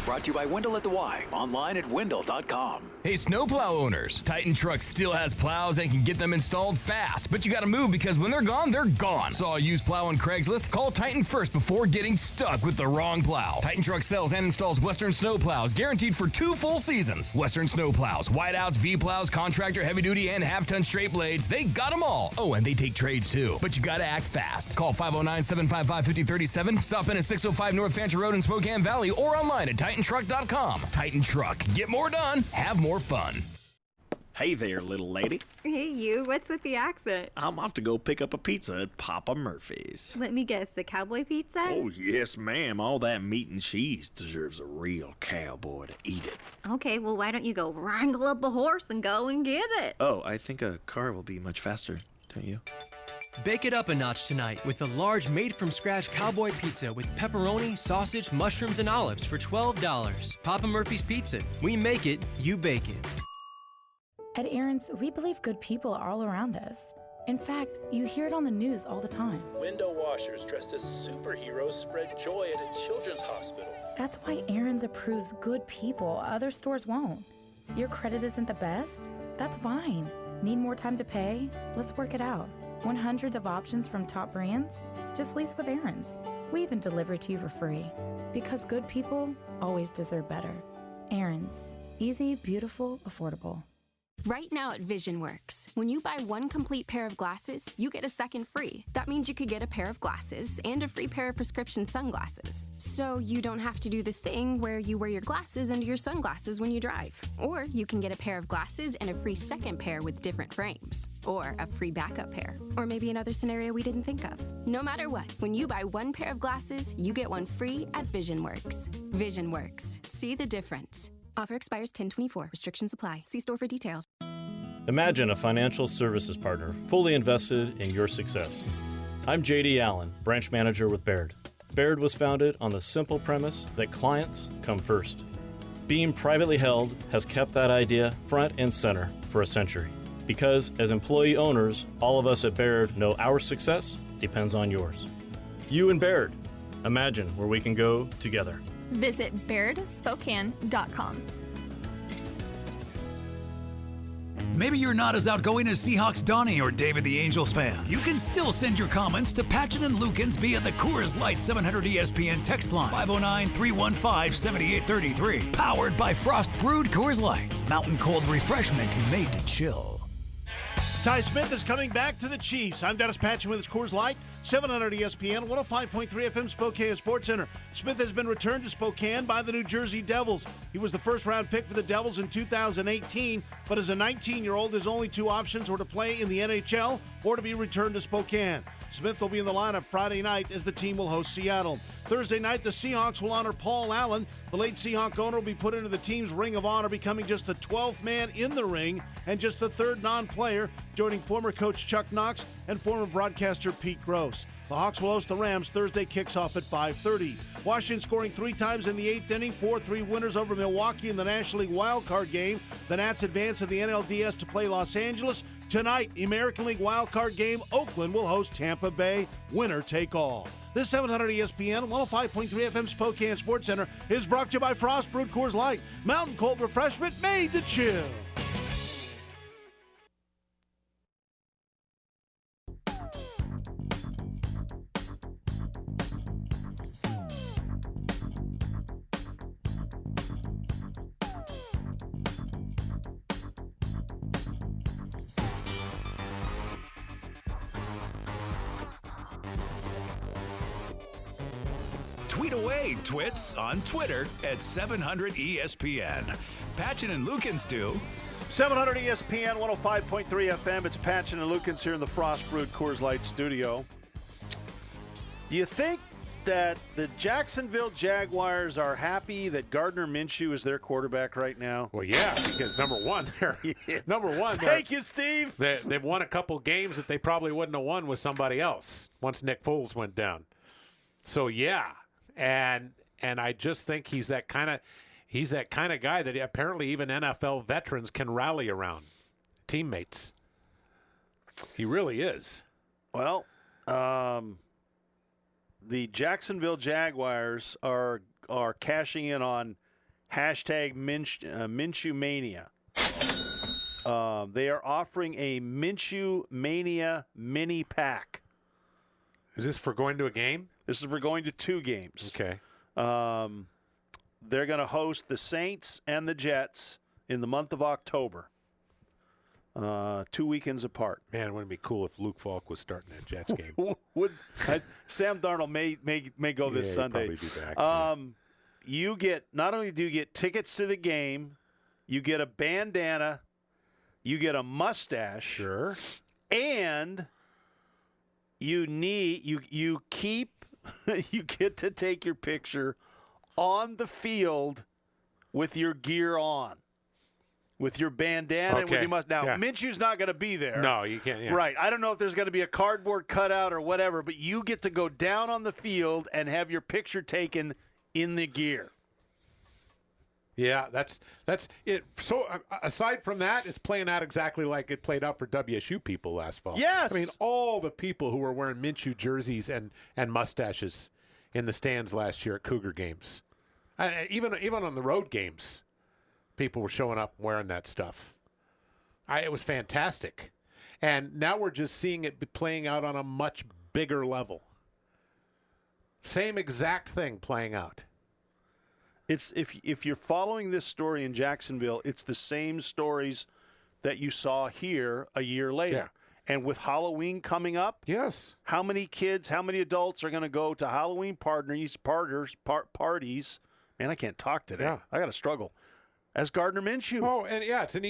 brought to you by Wendell at the Y. Online at Wendell.com. Hey, snowplow owners. Titan Truck still has plows and can get them installed fast, but you got to move because when they're gone. Saw a used plow on Craigslist? Call Titan first before getting stuck with the wrong plow. Titan Truck sells and installs Western snowplows guaranteed for 2 full seasons. Western snowplows, whiteouts, V-plows, contractor, heavy duty, and half-ton straight blades. They got them all. Oh, and they take trades too. But you got to act fast. Call 509-755-5037. Stop in at 605 North Fancher Road in Spokane Valley or online at TitanTruck.com. Titan Truck. Get more done. Have more fun. Hey there, little lady. Hey, you. What's with the accent? I'm off to go pick up a pizza at Papa Murphy's. Let me guess, the cowboy pizza? Oh, yes, ma'am. All that meat and cheese deserves a real cowboy to eat it. Okay, well, why don't you go wrangle up a horse and go and get it? Oh, I think a car will be much faster, don't you? Bake it up a notch tonight with the large made-from-scratch cowboy pizza with pepperoni, sausage, mushrooms, and olives for $12. Papa Murphy's Pizza. We make it, you bake it. At Aaron's, we believe good people are all around us. In fact, you hear it on the news all the time. Window washers dressed as superheroes spread joy at a children's hospital. That's why Aaron's approves good people other stores won't. Your credit isn't the best? That's fine. Need more time to pay? Let's work it out. Want hundreds of options from top brands? Just lease with Aaron's. We even deliver to you for free. Because good people always deserve better. Aaron's. Easy, beautiful, affordable. Right now at VisionWorks, when you buy one complete pair of glasses, you get a second free. That means you could get a pair of glasses and a free pair of prescription sunglasses. So you don't have to do the thing where you wear your glasses under your sunglasses when you drive. Or you can get a pair of glasses and a free second pair with different frames. Or a free backup pair. Or maybe another scenario we didn't think of. No matter what, when you buy one pair of glasses, you get one free at VisionWorks. VisionWorks. See the difference. Offer expires 10/24. Restrictions apply. See store for details. Imagine a financial services partner fully invested in your success. I'm J.D. Allen, branch manager with Baird. Baird was founded on the simple premise that clients come first. Being privately held has kept that idea front and center for a century. Because as employee owners, all of us at Baird know our success depends on yours. You and Baird. Imagine where we can go together. Visit BairdSpokane.com. Maybe you're not as outgoing as Seahawks Donnie or David the Angels fan. You can still send your comments to Patchin and Lukens via the Coors Light 700 ESPN text line 509-315-7833. Powered by Frost Brewed Coors Light. Mountain cold refreshment made to chill. Ty Smith is coming back to the Chiefs. I'm Dennis Patchin with his Coors Light, 700 ESPN, 105.3 FM Spokane Sports Center. Smith has been returned to Spokane by the New Jersey Devils. He was the first-round pick for the Devils in 2018, but as a 19-year-old, his only two options were to play in the NHL or to be returned to Spokane. Smith will be in the lineup Friday night as the team will host Seattle. Thursday night, the Seahawks will honor Paul Allen. The late Seahawk owner will be put into the team's Ring of Honor, becoming just the 12th man in the ring and just the third non-player, joining former coach Chuck Knox and former broadcaster Pete Gross. The Hawks will host the Rams. Thursday kicks off at 5:30. Washington scoring 3 times in the 8th inning, 4-3 winners over Milwaukee in the National League wildcard game. The Nats advance to the NLDS to play Los Angeles. Tonight, American League wildcard game, Oakland will host Tampa Bay. Winner take all. This 700 ESPN 105.3 FM Spokane Sports Center is brought to you by Frost Brewed Coors Light. Mountain cold refreshment made to chill. Tweet away, twits, on Twitter at 700ESPN. Patchin and Lukens do. 700 ESPN 105.3 FM. It's Patchin and Lukens here in the Frost Brewed Coors Light studio. Do you think that the Jacksonville Jaguars are happy that Gardner Minshew is their quarterback right now? Well, yeah, because number one, Thank you, Steve. They've won a couple games that they probably wouldn't have won with somebody else once Nick Foles went down. So yeah, and I just think he's that kind of guy that apparently even NFL veterans can rally around, teammates. He really is. Well, the Jacksonville Jaguars are cashing in on hashtag Minshew Mania. They are offering a Minshew Mania mini pack. Is this for going to a game? This is for going to 2 games. Okay. They're going to host the Saints and the Jets in the month of October. 2 weekends apart. Man, it wouldn't be cool if Luke Falk was starting that Jets game. Sam Darnold may go this Sunday. Probably be back. You get, not only do you get tickets to the game, you get a bandana, you get a mustache, sure, and you get to take your picture on the field with your gear on. With your bandana and with your mustache. Now, Minshew's not going to be there. No, you can't. Yeah. Right. I don't know if there's going to be a cardboard cutout or whatever, but you get to go down on the field and have your picture taken in the gear. Yeah, that's it. So aside from that, it's playing out exactly like it played out for WSU people last fall. Yes. I mean, all the people who were wearing Minshew jerseys and mustaches in the stands last year at Cougar games. Even on the road games, people were showing up wearing that stuff. It was fantastic. And now we're just seeing it playing out on a much bigger level. Same exact thing playing out. It's if you're following this story in Jacksonville, it's the same stories that you saw here a year later. Yeah. And with Halloween coming up, yes, how many kids, how many adults are going to go to Halloween parties? Man, I can't talk today. Yeah. I got to struggle. As Gardner Minshew. Oh, and yeah, it's an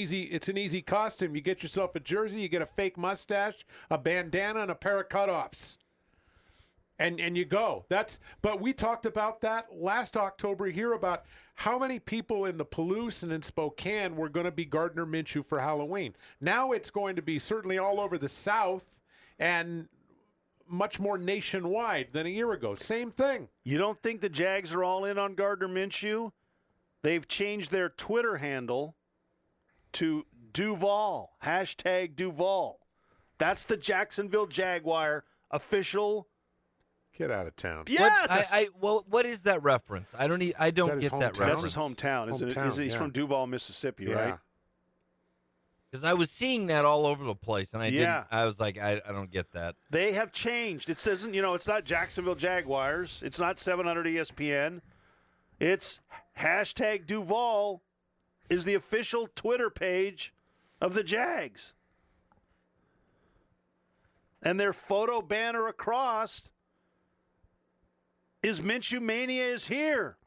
easy costume. You get yourself a jersey, you get a fake mustache, a bandana, and a pair of cutoffs. And you go. But we talked about that last October here about how many people in the Palouse and in Spokane were going to be Gardner Minshew for Halloween. Now it's going to be certainly all over the South and much more nationwide than a year ago. Same thing. You don't think the Jags are all in on Gardner Minshew? They've changed their Twitter handle to Duval, hashtag Duval. That's the Jacksonville Jaguar official Get out of town. Yes. What is that reference? I don't get that reference. That's his hometown. He's from Duval, Mississippi, right? Because I was seeing that all over the place, and I was like, I don't get that. They have changed. It doesn't, it's not Jacksonville Jaguars. It's not 700 ESPN. It's hashtag Duval is the official Twitter page of the Jags. And their photo banner across is Minshew Mania is here.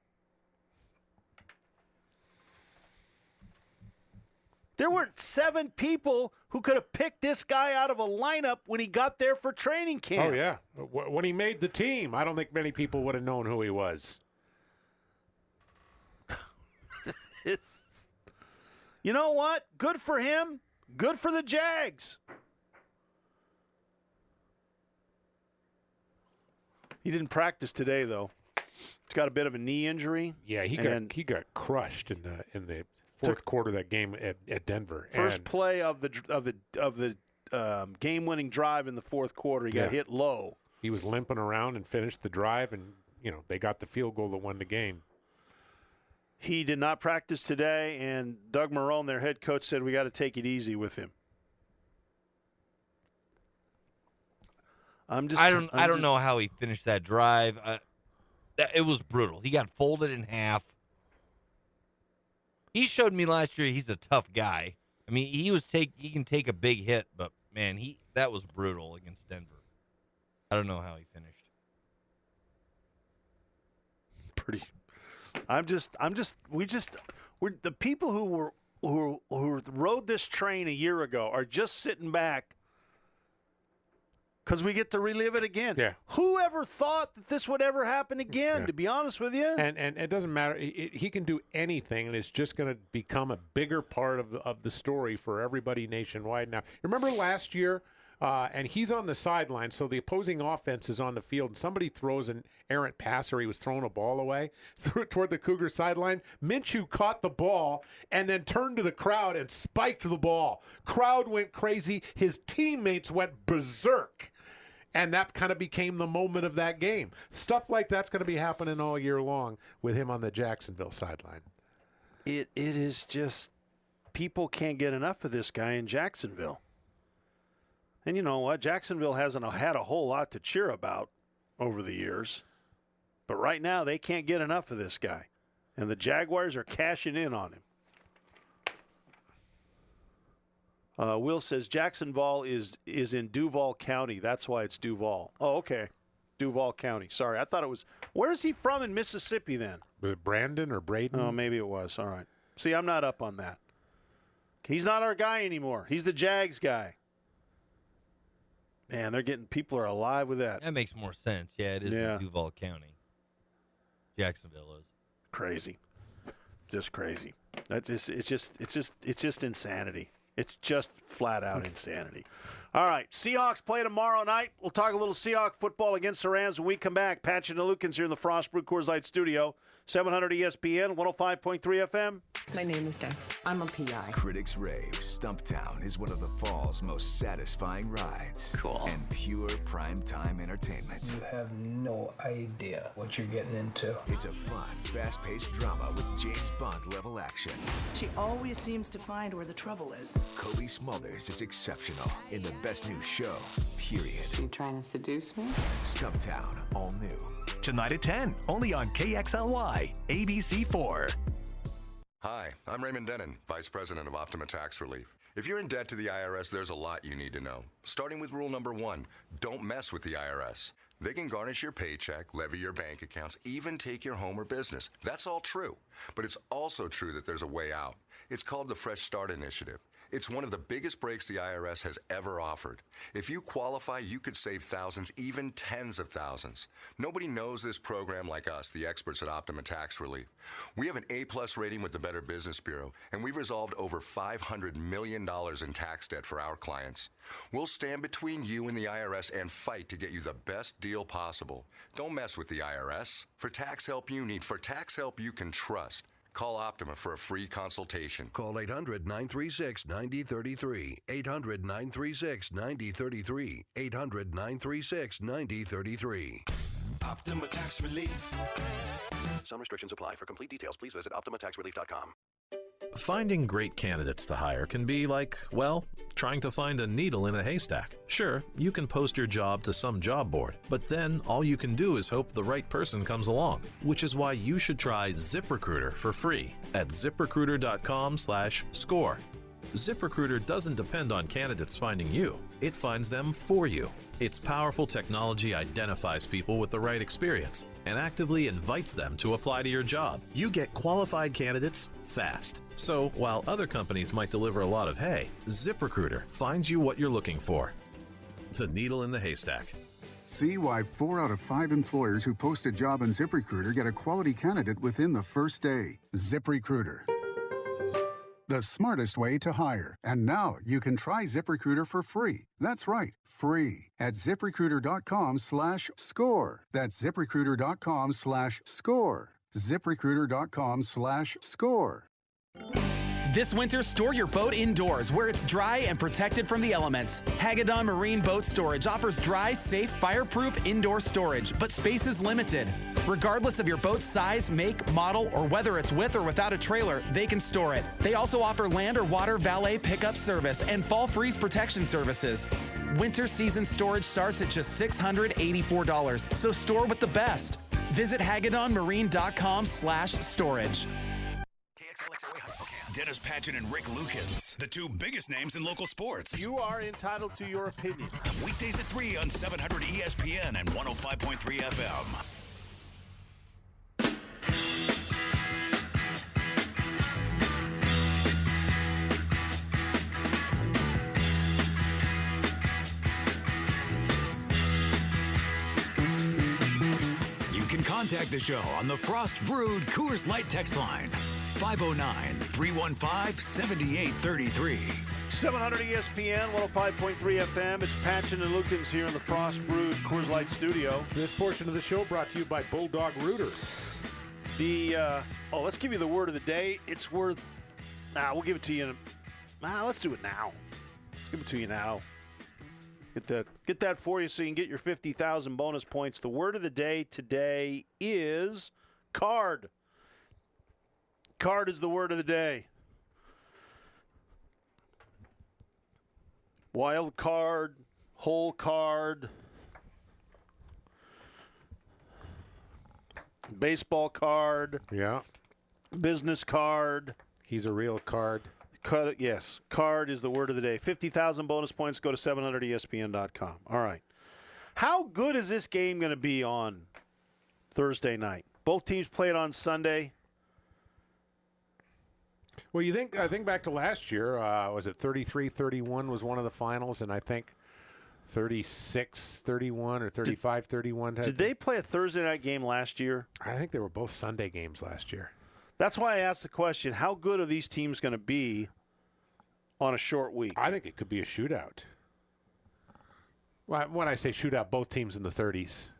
There weren't 7 people who could have picked this guy out of a lineup when he got there for training camp. Oh, yeah. When he made the team, I don't think many people would have known who he was. You know what? Good for him. Good for the Jags. He didn't practice today, though. He's got a bit of a knee injury. Yeah, he got crushed in the fourth quarter of that game at Denver. First play of the game-winning drive in the fourth quarter, he got hit low. He was limping around and finished the drive, and they got the field goal that won the game. He did not practice today, and Doug Marrone, their head coach, said we got to take it easy with him. I don't know how he finished that drive. It was brutal. He got folded in half. He showed me last year he's a tough guy. I mean, he can take a big hit, but man, that was brutal against Denver. I don't know how he finished. We're the people who rode this train a year ago are just sitting back because we get to relive it again. Yeah. Who ever thought that this would ever happen again, to be honest with you? And it doesn't matter. He can do anything, and it's just going to become a bigger part of the story for everybody nationwide now. Remember last year, and he's on the sideline, so the opposing offense is on the field, and somebody throws an errant pass, or he was throwing a ball away, threw it toward the Cougar sideline. Minshew caught the ball and then turned to the crowd and spiked the ball. Crowd went crazy. His teammates went berserk. And that kind of became the moment of that game. Stuff like that's going to be happening all year long with him on the Jacksonville sideline. It is just people can't get enough of this guy in Jacksonville. And you know what? Jacksonville hasn't had a whole lot to cheer about over the years. But right now, they can't get enough of this guy. And the Jaguars are cashing in on him. Will says Jacksonville is in Duval County. That's why it's Duval. Oh, okay. Duval County. Sorry, I thought it was. Where is he from in Mississippi then? Was it Brandon or Braden? Oh, maybe it was. All right. See, I'm not up on that. He's not our guy anymore. He's the Jags guy. Man, people are alive with that. That makes more sense. Yeah, it is in Duval County. Jacksonville is crazy, just crazy. It's just insanity. It's just flat out insanity. All right, Seahawks play tomorrow night. We'll talk a little Seahawks football against the Rams when we come back. Patchin and Lukens here in the Frost Brew Coors Light Studio. 700 ESPN, 105.3 FM. My name is Dex. I'm a PI. Critics rave Stumptown is one of the fall's most satisfying rides. Cool. And pure primetime entertainment. You have no idea what you're getting into. It's a fun, fast-paced drama with James Bond-level action. She always seems to find where the trouble is. Cody Smulders is exceptional in the best new show, period. You trying to seduce me? Stumptown, all new. Tonight at 10, only on KXLY, ABC4. Hi, I'm Raymond Denon, Vice President of Optima Tax Relief. If you're in debt to the IRS, there's a lot you need to know. Starting with rule number 1, don't mess with the IRS. They can garnish your paycheck, levy your bank accounts, even take your home or business. That's all true. But it's also true that there's a way out. It's called the Fresh Start Initiative. It's one of the biggest breaks the IRS has ever offered. If you qualify, you could save thousands, even tens of thousands. Nobody knows this program like us, the experts at Optima Tax Relief. We have an A-plus rating with the Better Business Bureau, and we've resolved over $500 million in tax debt for our clients. We'll stand between you and the IRS and fight to get you the best deal possible. Don't mess with the IRS. For tax help you need, for tax help you can trust, call Optima for a free consultation. Call 800-936-9033. 800-936-9033. 800-936-9033. Optima Tax Relief. Some restrictions apply. For complete details, please visit OptimaTaxRelief.com. Finding great candidates to hire can be like, well, trying to find a needle in a haystack. Sure, you can post your job to some job board, but then all you can do is hope the right person comes along, which is why you should try ZipRecruiter for free at ZipRecruiter.com/score. ZipRecruiter doesn't depend on candidates finding you. It finds them for you. Its powerful technology identifies people with the right experience and actively invites them to apply to your job. You get qualified candidates fast. So while other companies might deliver a lot of hay, ZipRecruiter finds you what you're looking for. The needle in the haystack. See why 4 out of 5 employers who post a job on ZipRecruiter get a quality candidate within the first day. ZipRecruiter. The smartest way to hire. And now you can try ZipRecruiter for free. That's right, free at ZipRecruiter.com/score. That's ZipRecruiter.com/score. ZipRecruiter.com/score. This winter, store your boat indoors where it's dry and protected from the elements. Hagedon Marine Boat Storage offers dry, safe, fireproof indoor storage, but space is limited. Regardless of your boat's size, make, model, or whether it's with or without a trailer, they can store it. They also offer land or water valet pickup service and fall freeze protection services. Winter season storage starts at just $684, so store with the best. Visit HagedonMarine.com/storage. Dennis Patchin and Rick Lukens, the two biggest names in local sports. You are entitled to your opinion. Weekdays at 3 on 700 ESPN and 105.3 FM. You can contact the show on the Frost Brewed Coors Light text line. 509-315-7833. 700 ESPN, 105.3 FM. It's Patchin and Lukens here in the Frost Brewed Coors Light studio. This portion of the show brought to you by Bulldog Rooter. Let's give you the word of the day. It's worth, we'll give it to you let's do it now. Let's give it to you now. Get that for you so you can get your 50,000 bonus points. The word of the day today is card. Card is the word of the day. Wild card, whole card, baseball card. Yeah. Business card. He's a real card. Yes, card is the word of the day. 50,000 bonus points. Go to 700ESPN.com. All right. How good is this game going to be on Thursday night? Both teams played on Sunday. Well, I think back to last year, was it 33-31 was one of the finals, and I think 36-31 or 35-31. Did they play a Thursday night game last year? I think they were both Sunday games last year. That's why I asked the question, how good are these teams going to be on a short week? I think it could be a shootout. Well, when I say shootout, both teams in the 30s.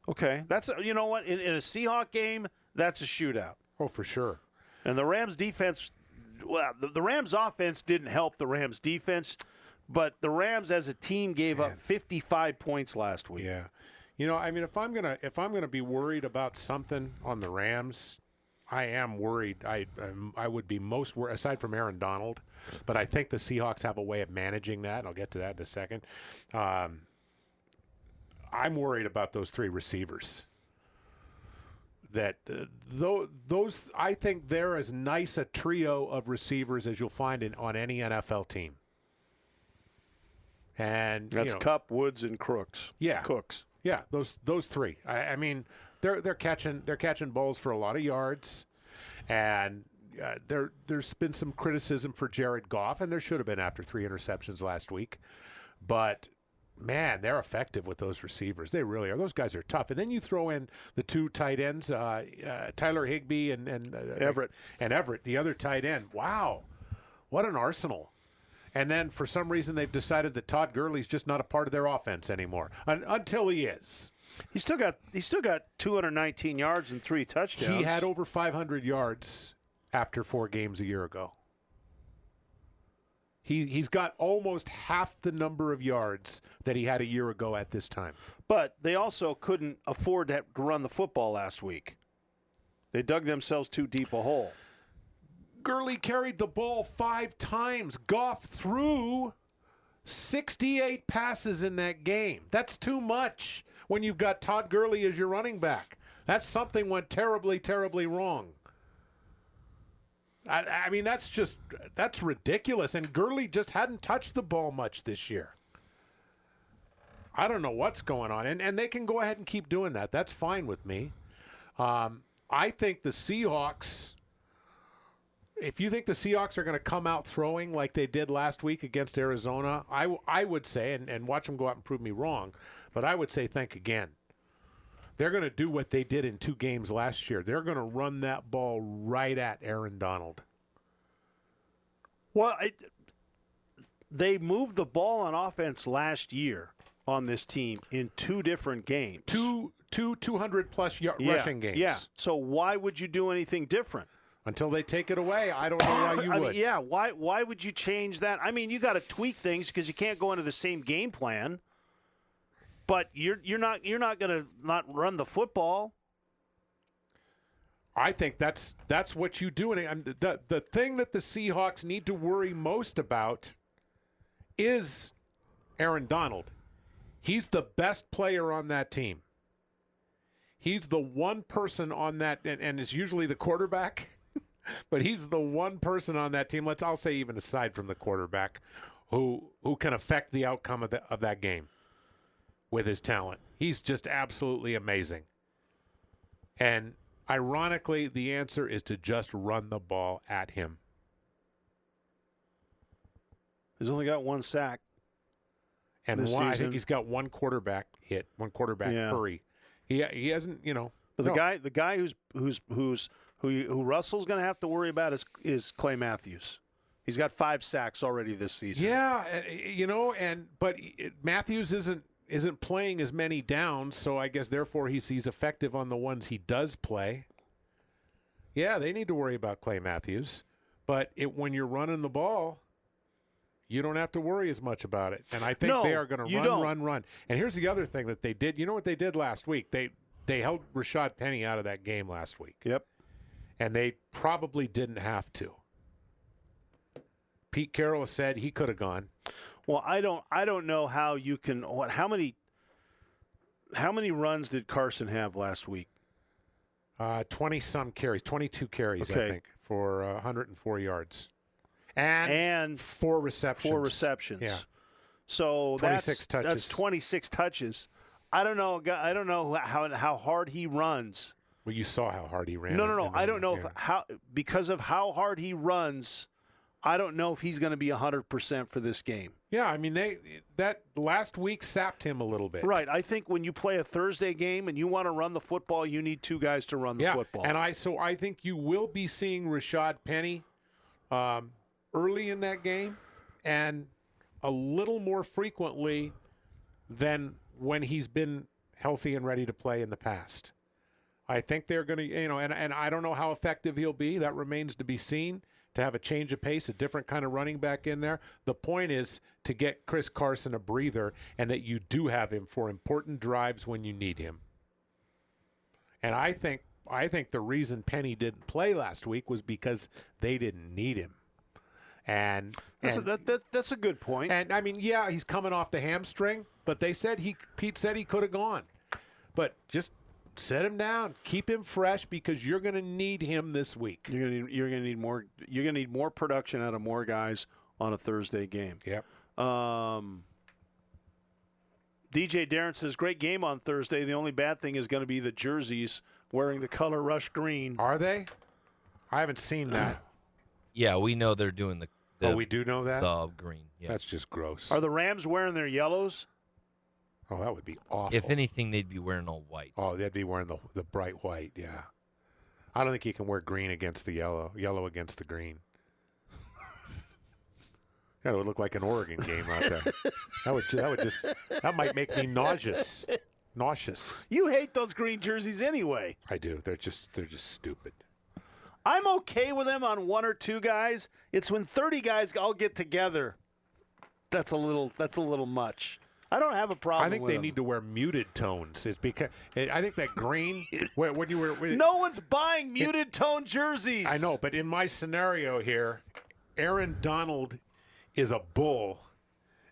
Okay. You know what? In a Seahawk game, that's a shootout. Oh, for sure. And the Rams defense, the Rams offense didn't help the Rams defense, but the Rams as a team gave up 55 points last week. Yeah. You know, I mean, if I'm gonna be worried about something on the Rams, I am worried. I would be most worried, aside from Aaron Donald, but I think the Seahawks have a way of managing that, and I'll get to that in a second. I'm worried about those three receivers. That those I think they're as nice a trio of receivers as you'll find on any NFL team. And that's Kupp, Woods, and Crooks. Yeah, Cooks. Yeah, those three. I mean, they're catching balls for a lot of yards, and there's been some criticism for Jared Goff, and there should have been after 3 interceptions last week, but. Man, they're effective with those receivers. They really are. Those guys are tough. And then you throw in the two tight ends, Tyler Higbee and Everett. And Everett, the other tight end. Wow, what an arsenal. And then for some reason they've decided that Todd Gurley's just not a part of their offense anymore. Until he is. He's still got 219 yards and 3 touchdowns. He had over 500 yards after 4 games a year ago. He's got almost half the number of yards that he had a year ago at this time. But they also couldn't afford to run the football last week. They dug themselves too deep a hole. Gurley carried the ball 5 times. Goff threw 68 passes in that game. That's too much when you've got Todd Gurley as your running back. That's something went terribly, terribly wrong. I mean, that's ridiculous. And Gurley just hadn't touched the ball much this year. I don't know what's going on. And they can go ahead and keep doing that. That's fine with me. I think the Seahawks, if you think the Seahawks are going to come out throwing like they did last week against Arizona, I would say, and watch them go out and prove me wrong, but I would say think again. They're going to do what they did in 2 games last year. They're going to run that ball right at Aaron Donald. Well, they moved the ball on offense last year on this team in 2 different games. Two 200-plus rushing games. Yeah, so why would you do anything different? Until they take it away, I don't know why you would. Why would you change that? I mean, you got to tweak things because you can't go into the same game plan. But you're not going to not run the football. I think that's what you do. And the thing that the Seahawks need to worry most about is Aaron Donald. He's the best player on that team. He's the one person on that, and it's usually the quarterback, but he's the one person on that team, I'll say even aside from the quarterback, who can affect the outcome of that game with his talent. He's just absolutely amazing. And ironically, the answer is to just run the ball at him. He's only got 1 sack. And I think he's got 1 quarterback hit, 1 quarterback hurry. He hasn't, But the guy who Russell's going to have to worry about is Clay Matthews. He's got 5 sacks already this season. Yeah, but Matthews isn't playing as many downs, so I guess therefore he's effective on the ones he does play. Yeah, they need to worry about Clay Matthews, but when you're running the ball, you don't have to worry as much about it. And I think they are going to run. And here's the other thing that they did. You know what they did last week? They held Rashad Penny out of that game last week. Yep. And they probably didn't have to. Pete Carroll said he could have gone. Well, I don't know how you can. How many runs did Carson have last week? 20-some carries, 22 carries, I think, for 104 yards. And 4 receptions. 4 receptions. Yeah. So 26 touches. That's 26 touches. I don't know how hard he runs. Well, you saw how hard he ran. No. I don't know because of how hard he runs. I don't know if he's going to be 100% for this game. Yeah, I mean that last week sapped him a little bit. Right. I think when you play a Thursday game and you want to run the football, you need 2 guys to run the football. And I think you will be seeing Rashad Penny early in that game and a little more frequently than when he's been healthy and ready to play in the past. I think they're going to, and I don't know how effective he'll be. That remains to be seen. To have a change of pace, a different kind of running back in there. The point is to get Chris Carson a breather and that you do have him for important drives when you need him. And I think the reason Penny didn't play last week was because they didn't need him. And that's a good point. And I mean, yeah, he's coming off the hamstring, but Pete said he could have gone. But just set him down, keep him fresh because you're going to need him this week. You're going to need more. You're going to need more production out of more guys on a Thursday game. Yep. DJ Darren says, great game on Thursday. The only bad thing is going to be the jerseys wearing the color rush green. Are they? I haven't seen that. Yeah, we know they're doing the we do know that? The green. Yeah. That's just gross. Are the Rams wearing their yellows? Oh, that would be awful. If anything, they'd be wearing all white. Oh, they'd be wearing the bright white, yeah. I don't think you can wear green against the yellow against the green. That would look like an Oregon game out there. That might make me nauseous. You hate those green jerseys anyway. I do. They're just stupid. I'm okay with them on one or two guys. It's when 30 guys all get together. That's a little much. I don't have a problem. I think with they them. need to wear muted tones. It's because I think that green. when you were, no one's buying muted tone jerseys. I know, but in my scenario here, Aaron Donald is a bull,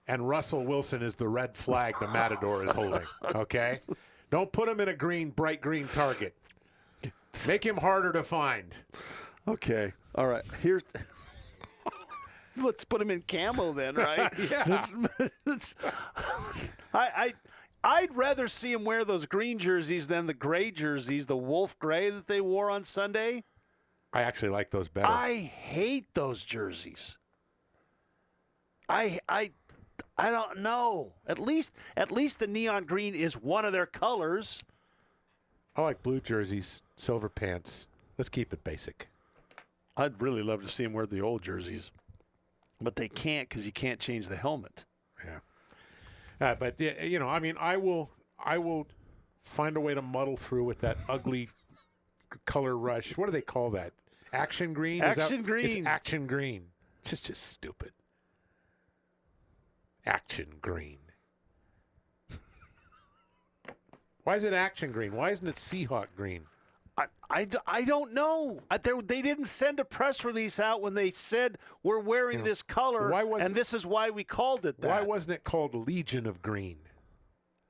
and Russell Wilson is the red flag the Matador is holding. Okay, don't put him in a bright green target. Make him harder to find. Okay, all right. Here's. Let's put him in camo then, right? Yeah. I'd rather see him wear those green jerseys than the gray jerseys, the wolf gray that they wore on Sunday. I actually like those better. I hate those jerseys. I don't know. At least the neon green is one of their colors. I like blue jerseys, silver pants. Let's keep it basic. I'd really love to see him wear the old jerseys. But they can't because you can't change the helmet. Yeah. But, I mean, I will find a way to muddle through with that ugly color rush. What do they call that? Action green? Green. It's action green. It's just stupid. Action green. Why is it action green? Why isn't it Seahawk green? I don't know. They didn't send a press release out when they said we're wearing this color, and this is why we called it that. Why wasn't it called Legion of Green?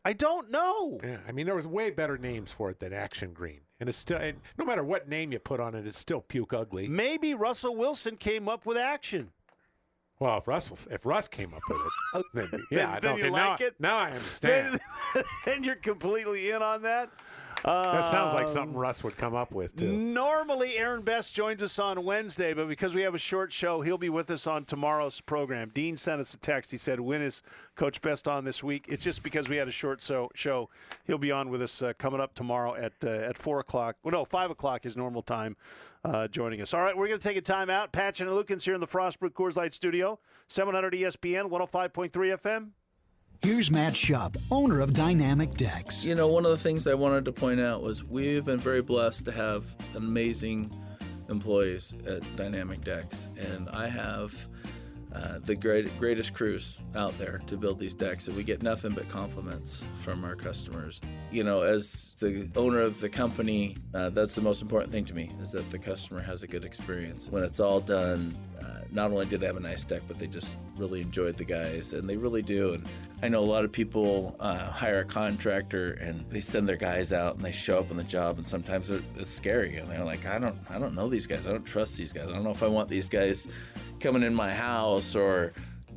I don't know. Yeah, I mean, there was way better names for it than Action Green. And it's still, no matter what name you put on it, it's still puke ugly. Maybe Russell Wilson came up with Action. Well, if Russ came up with it, then, yeah, then you like it? Now I understand. Then you're completely in on that. That sounds like something Russ would come up with, too. Normally, Aaron Best joins us on Wednesday, but because we have a short show, he'll be with us on tomorrow's program. Dean sent us a text. He said, when is Coach Best on this week? It's just because we had a short show. He'll be on with us coming up tomorrow at 4 o'clock. Well, no, 5 o'clock his normal time, joining us. All right, we're going to take a time out. Patchin and Lukens here in the Frostbrook Coors Light Studio, 700 ESPN, 105.3 FM. Here's Matt Schupp, owner of Dynamic Decks. You know, one of the things I wanted to point out was we've been very blessed to have amazing employees at Dynamic Decks, and I have the greatest crews out there to build these decks, and we get nothing but compliments from our customers. You know, as the owner of the company, that's the most important thing to me, is that the customer has a good experience. When it's all done, not only did they have a nice deck, but they just really enjoyed the guys, and they really do. And I know a lot of people hire a contractor and they send their guys out and they show up on the job, and sometimes it's scary. And they're like, I don't know these guys. I don't trust these guys. I don't know if I want these guys coming in my house or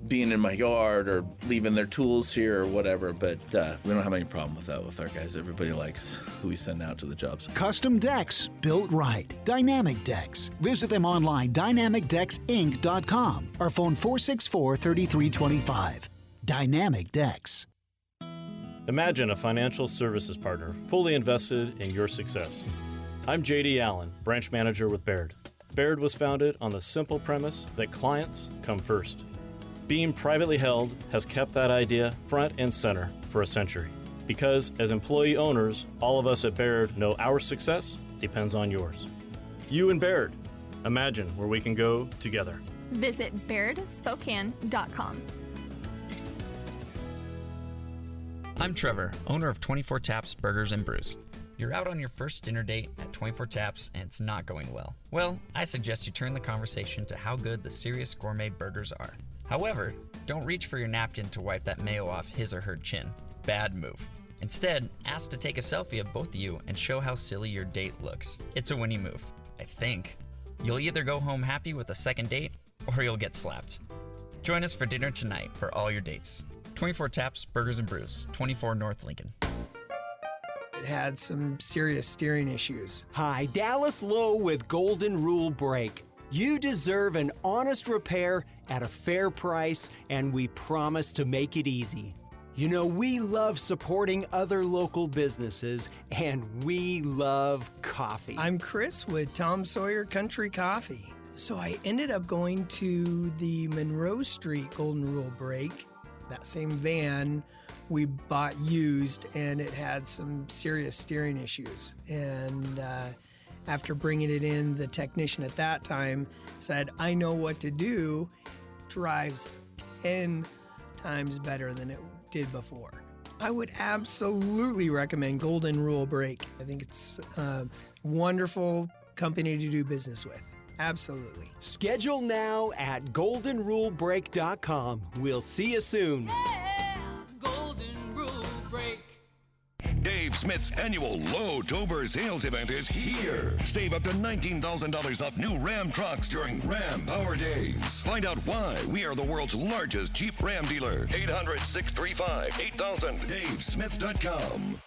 being in my yard or leaving their tools here or whatever. But we don't have any problem with that with our guys. Everybody likes who we send out to the jobs. Custom decks built right. Dynamic Decks. Visit them online, dynamicdecksinc.com, or phone 464-3325. Dynamic Decks. Imagine a financial services partner fully invested in your success. I'm JD Allen, branch manager with Baird. Baird was founded on the simple premise that clients come first. Being privately held has kept that idea front and center for a century. Because as employee owners, all of us at Baird know our success depends on yours. You and Baird, imagine where we can go together. Visit BairdSpokane.com. I'm Trevor, owner of 24 Taps Burgers and Brews. You're out on your first dinner date at 24 Taps and it's not going well. Well, I suggest you turn the conversation to how good the Serious Gourmet burgers are. However, don't reach for your napkin to wipe that mayo off his or her chin. Bad move. Instead, ask to take a selfie of both of you and show how silly your date looks. It's a winning move, I think. You'll either go home happy with a second date or you'll get slapped. Join us for dinner tonight for all your dates. 24 Taps Burgers and Brews, 24 North Lincoln. It had some serious steering issues. Hi, Dallas Lowe with Golden Rule Brake. You deserve an honest repair at a fair price, and we promise to make it easy. You know, we love supporting other local businesses, and we love coffee. I'm Chris with Tom Sawyer Country Coffee. So I ended up going to the Monroe Street Golden Rule Brake. That same van we bought used, and it had some serious steering issues. And after bringing it in, the technician at that time said, I know what to do. Drives 10 times better than it did before. I would absolutely recommend Golden Rule Brake. I think it's a wonderful company to do business with. Absolutely. Schedule now at goldenrulebrake.com. We'll see you soon. Golden Rule Break. Dave Smith's annual Low-Tober sales event is here. Save up to $19,000 off new Ram trucks during Ram Power Days. Find out why we are the world's largest Jeep Ram dealer. 800-635-8000. DaveSmith.com.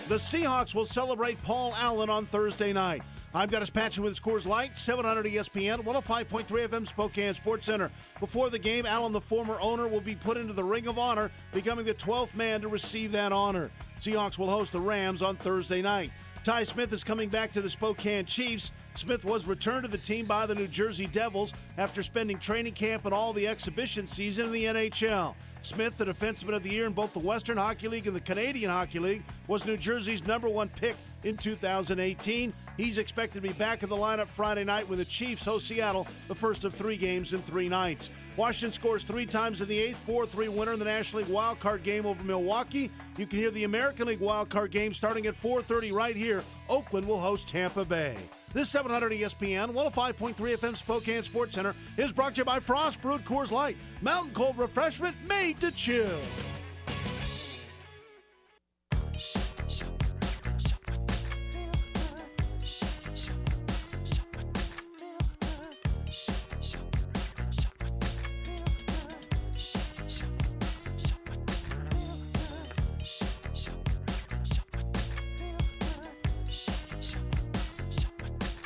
The Seahawks will celebrate Paul Allen on Thursday night. I'm Dennis Patchin with Coors Light, 700 ESPN, 105.3 FM Spokane Sports Center. Before the game, Allen, the former owner, will be put into the Ring of Honor, becoming the 12th man to receive that honor. Seahawks will host the Rams on Thursday night. Ty Smith is coming back to the Spokane Chiefs. Smith was returned to the team by the New Jersey Devils after spending training camp and all the exhibition season in the NHL. Smith, the Defenseman of the Year in both the Western Hockey League and the Canadian Hockey League, was New Jersey's #1 pick in 2018. He's expected to be back in the lineup Friday night when the Chiefs host Seattle, the first of 3 games in 3 nights. Washington scores 3 times in the 8th, 4-3 winner in the National League wildcard game over Milwaukee. You can hear the American League wildcard game starting at 4:30 right here. Oakland will host Tampa Bay. This 700 ESPN, 105.3 FM Spokane Sports Center is brought to you by Frost Brewed Coors Light. Mountain cold refreshment made to chill.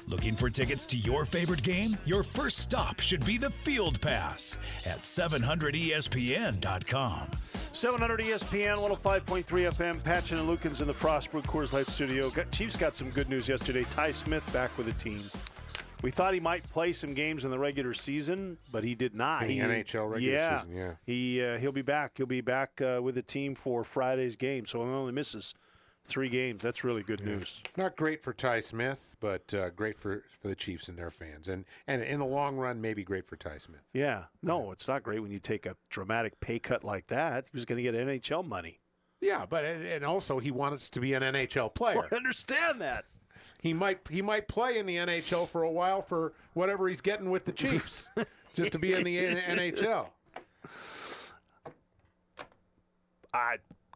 Looking for tickets to your favorite game? Your first stop should be the Field Pass at 700ESPN.com. 700 ESPN, 105.3 FM, Patchin and Lukens in the Frostbrook Coors Light studio. Chiefs got some good news yesterday. Ty Smith back with the team. We thought he might play some games in the regular season, but he did not. In the NHL regular season, yeah. He'll be back. He'll be back with the team for Friday's game, so he only misses 3 games. That's really good news. Not great for Ty Smith, but great for the Chiefs and their fans. And in the long run, maybe great for Ty Smith. Yeah. No, it's not great when you take a dramatic pay cut like that. He was going to get NHL money. Yeah, but and also he wants to be an NHL player. Well, I understand that. He might play in the NHL for a while for whatever he's getting with the Chiefs, just to be in the NHL.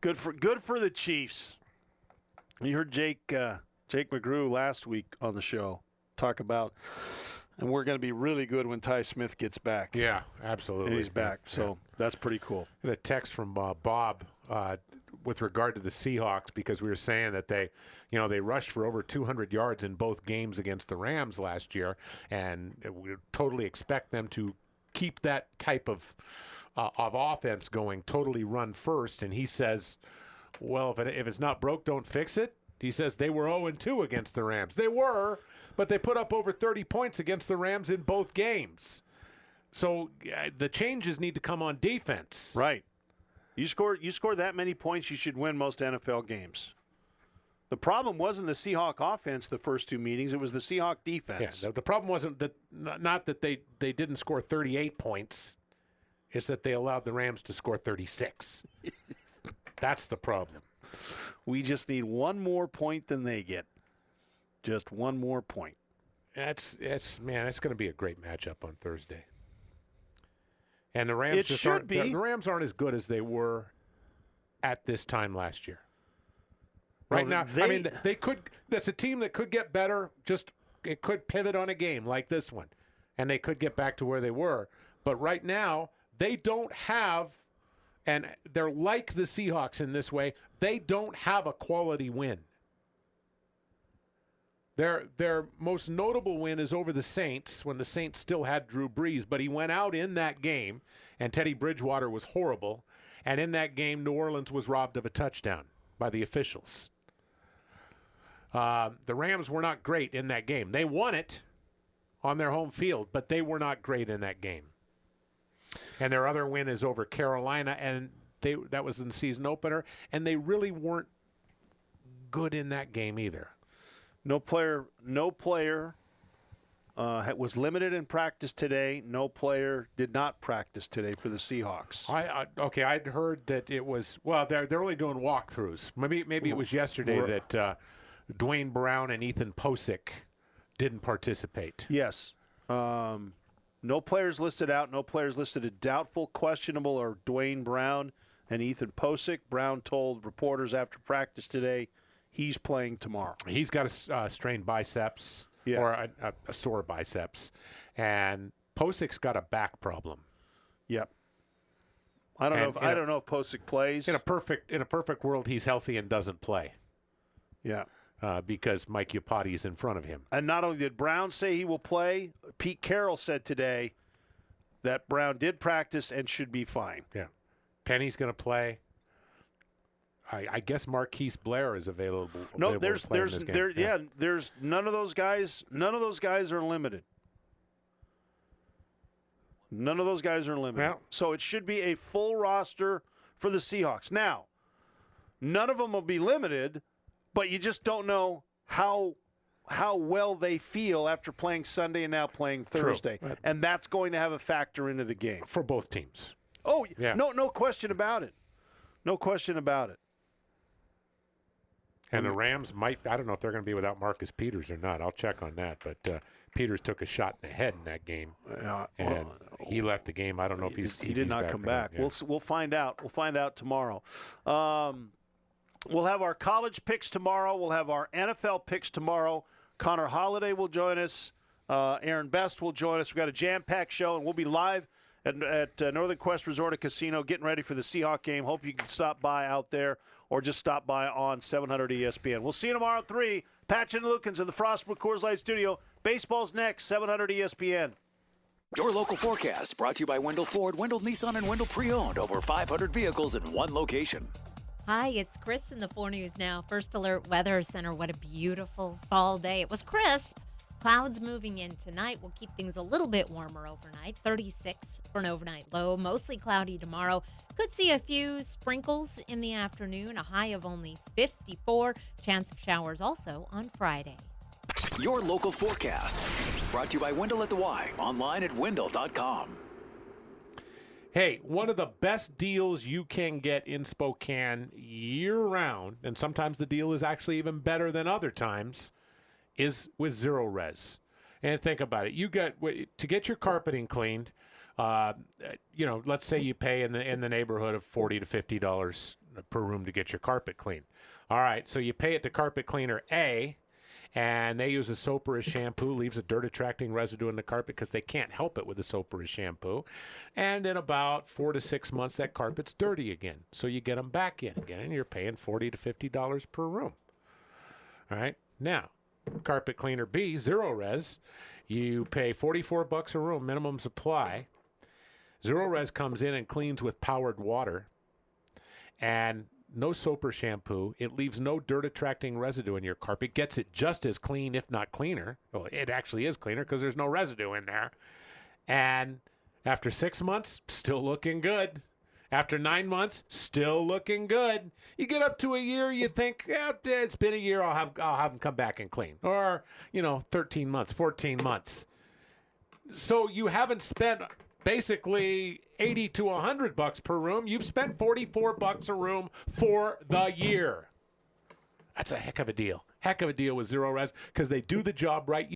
Good for the Chiefs. You heard Jake McGrew last week on the show talk about, and we're going to be really good when Ty Smith gets back. Yeah, absolutely. And he's back, so that's pretty cool. I had a text from Bob with regard to the Seahawks because we were saying that they rushed for over 200 yards in both games against the Rams last year, and we totally expect them to keep that type of offense going, totally run first. And he says, well, if it's not broke, don't fix it. He says they were 0-2 against the Rams. They were, but they put up over 30 points against the Rams in both games. So the changes need to come on defense. Right. You score that many points, you should win most NFL games. The problem wasn't the Seahawk offense the first 2 meetings. It was the Seahawk defense. Yeah, the problem wasn't not that they didn't score 38 points. It's that they allowed the Rams to score 36. That's the problem. We just need one more point than they get. Just one more point. It's going to be a great matchup on Thursday. And the Rams the Rams aren't as good as they were at this time last year. Right now, they could. That's a team that could get better. Just it could pivot on a game like this one, and they could get back to where they were. But right now, they don't have, and they're like the Seahawks in this way. They don't have a quality win. Their most notable win is over the Saints when the Saints still had Drew Brees, but he went out in that game, and Teddy Bridgewater was horrible. And in that game, New Orleans was robbed of a touchdown by the officials. The Rams were not great in that game. They won it on their home field, but they were not great in that game. And their other win is over Carolina, and that was in the season opener, and they really weren't good in that game either. No player was limited in practice today. No player did not practice today for the Seahawks. I'd heard that it was they're only doing walkthroughs. Maybe it was yesterday that Dwayne Brown and Ethan Posick didn't participate. Yes. No players listed out. No players listed as doubtful, questionable, or Dwayne Brown and Ethan Posick. Brown told reporters after practice today he's playing tomorrow. He's got a strained biceps or a sore biceps, and Posick's got a back problem. Yep. I don't know if Posick plays. In a perfect world, he's healthy and doesn't play. Yeah. Because Mike Iupati is in front of him. And not only did Brown say he will play, Pete Carroll said today that Brown did practice and should be fine. Yeah. Penny's going to play. I guess Marquise Blair is available. No, there's none of those guys. None of those guys are limited. None of those guys are limited. Well, so it should be a full roster for the Seahawks. Now, none of them will be limited, but you just don't know how well they feel after playing Sunday and now playing Thursday. True. And that's going to have a factor into the game. For both teams. Oh, yeah. No question about it. No question about it. And the Rams might, I don't know if they're going to be without Marcus Peters or not. I'll check on that. But Peters took a shot in the head in that game. And he left the game. I don't know if he did not come back. Yeah. We'll find out. We'll find out tomorrow. We'll have our college picks tomorrow. We'll have our NFL picks tomorrow. Connor Holiday will join us. Aaron Best will join us. We've got a jam-packed show, and we'll be live at Northern Quest Resort and Casino getting ready for the Seahawk game. Hope you can stop by out there or just stop by on 700 ESPN. We'll see you tomorrow at 3. Patchin and Lukens in the Frostbrook Coors Light Studio. Baseball's next, 700 ESPN. Your local forecast brought to you by Wendell Ford, Wendell Nissan, and Wendell Pre-Owned. Over 500 vehicles in one location. Hi, it's Chris in the 4 News Now. First Alert Weather Center. What a beautiful fall day. It was crisp. Clouds moving in tonight will keep things a little bit warmer overnight. 36 for an overnight low. Mostly cloudy tomorrow. Could see a few sprinkles in the afternoon. A high of only 54. Chance of showers also on Friday. Your local forecast brought to you by Wendell at the Y. Online at Wendell.com. Hey, one of the best deals you can get in Spokane year-round, and sometimes the deal is actually even better than other times, is with Zero Res. And think about it. You get to get your carpeting cleaned. Let's say you pay in the neighborhood of $40 to $50 per room to get your carpet cleaned. All right, so you pay it to Carpet Cleaner A, and they use a soap or a shampoo, leaves a dirt-attracting residue in the carpet because they can't help it with a soap or a shampoo. And in about 4 to 6 months, that carpet's dirty again. So you get them back in again, and you're paying $40 to $50 per room. All right, now, Carpet Cleaner B, Zero Res, you pay $44 a room, minimum supply. Zero Res comes in and cleans with powered water, and no soap or shampoo. It leaves no dirt-attracting residue in your carpet. Gets it just as clean, if not cleaner. Well, it actually is cleaner because there's no residue in there. And after 6 months, still looking good. After 9 months, still looking good. You get up to a year, you think, it's been a year, I'll have them come back and clean. Or, 13 months, 14 months. So you haven't spent basically $80 to $100 per room. You've spent $44 a room for the year. That's a heck of a deal. Heck of a deal with Zero Res because they do the job right.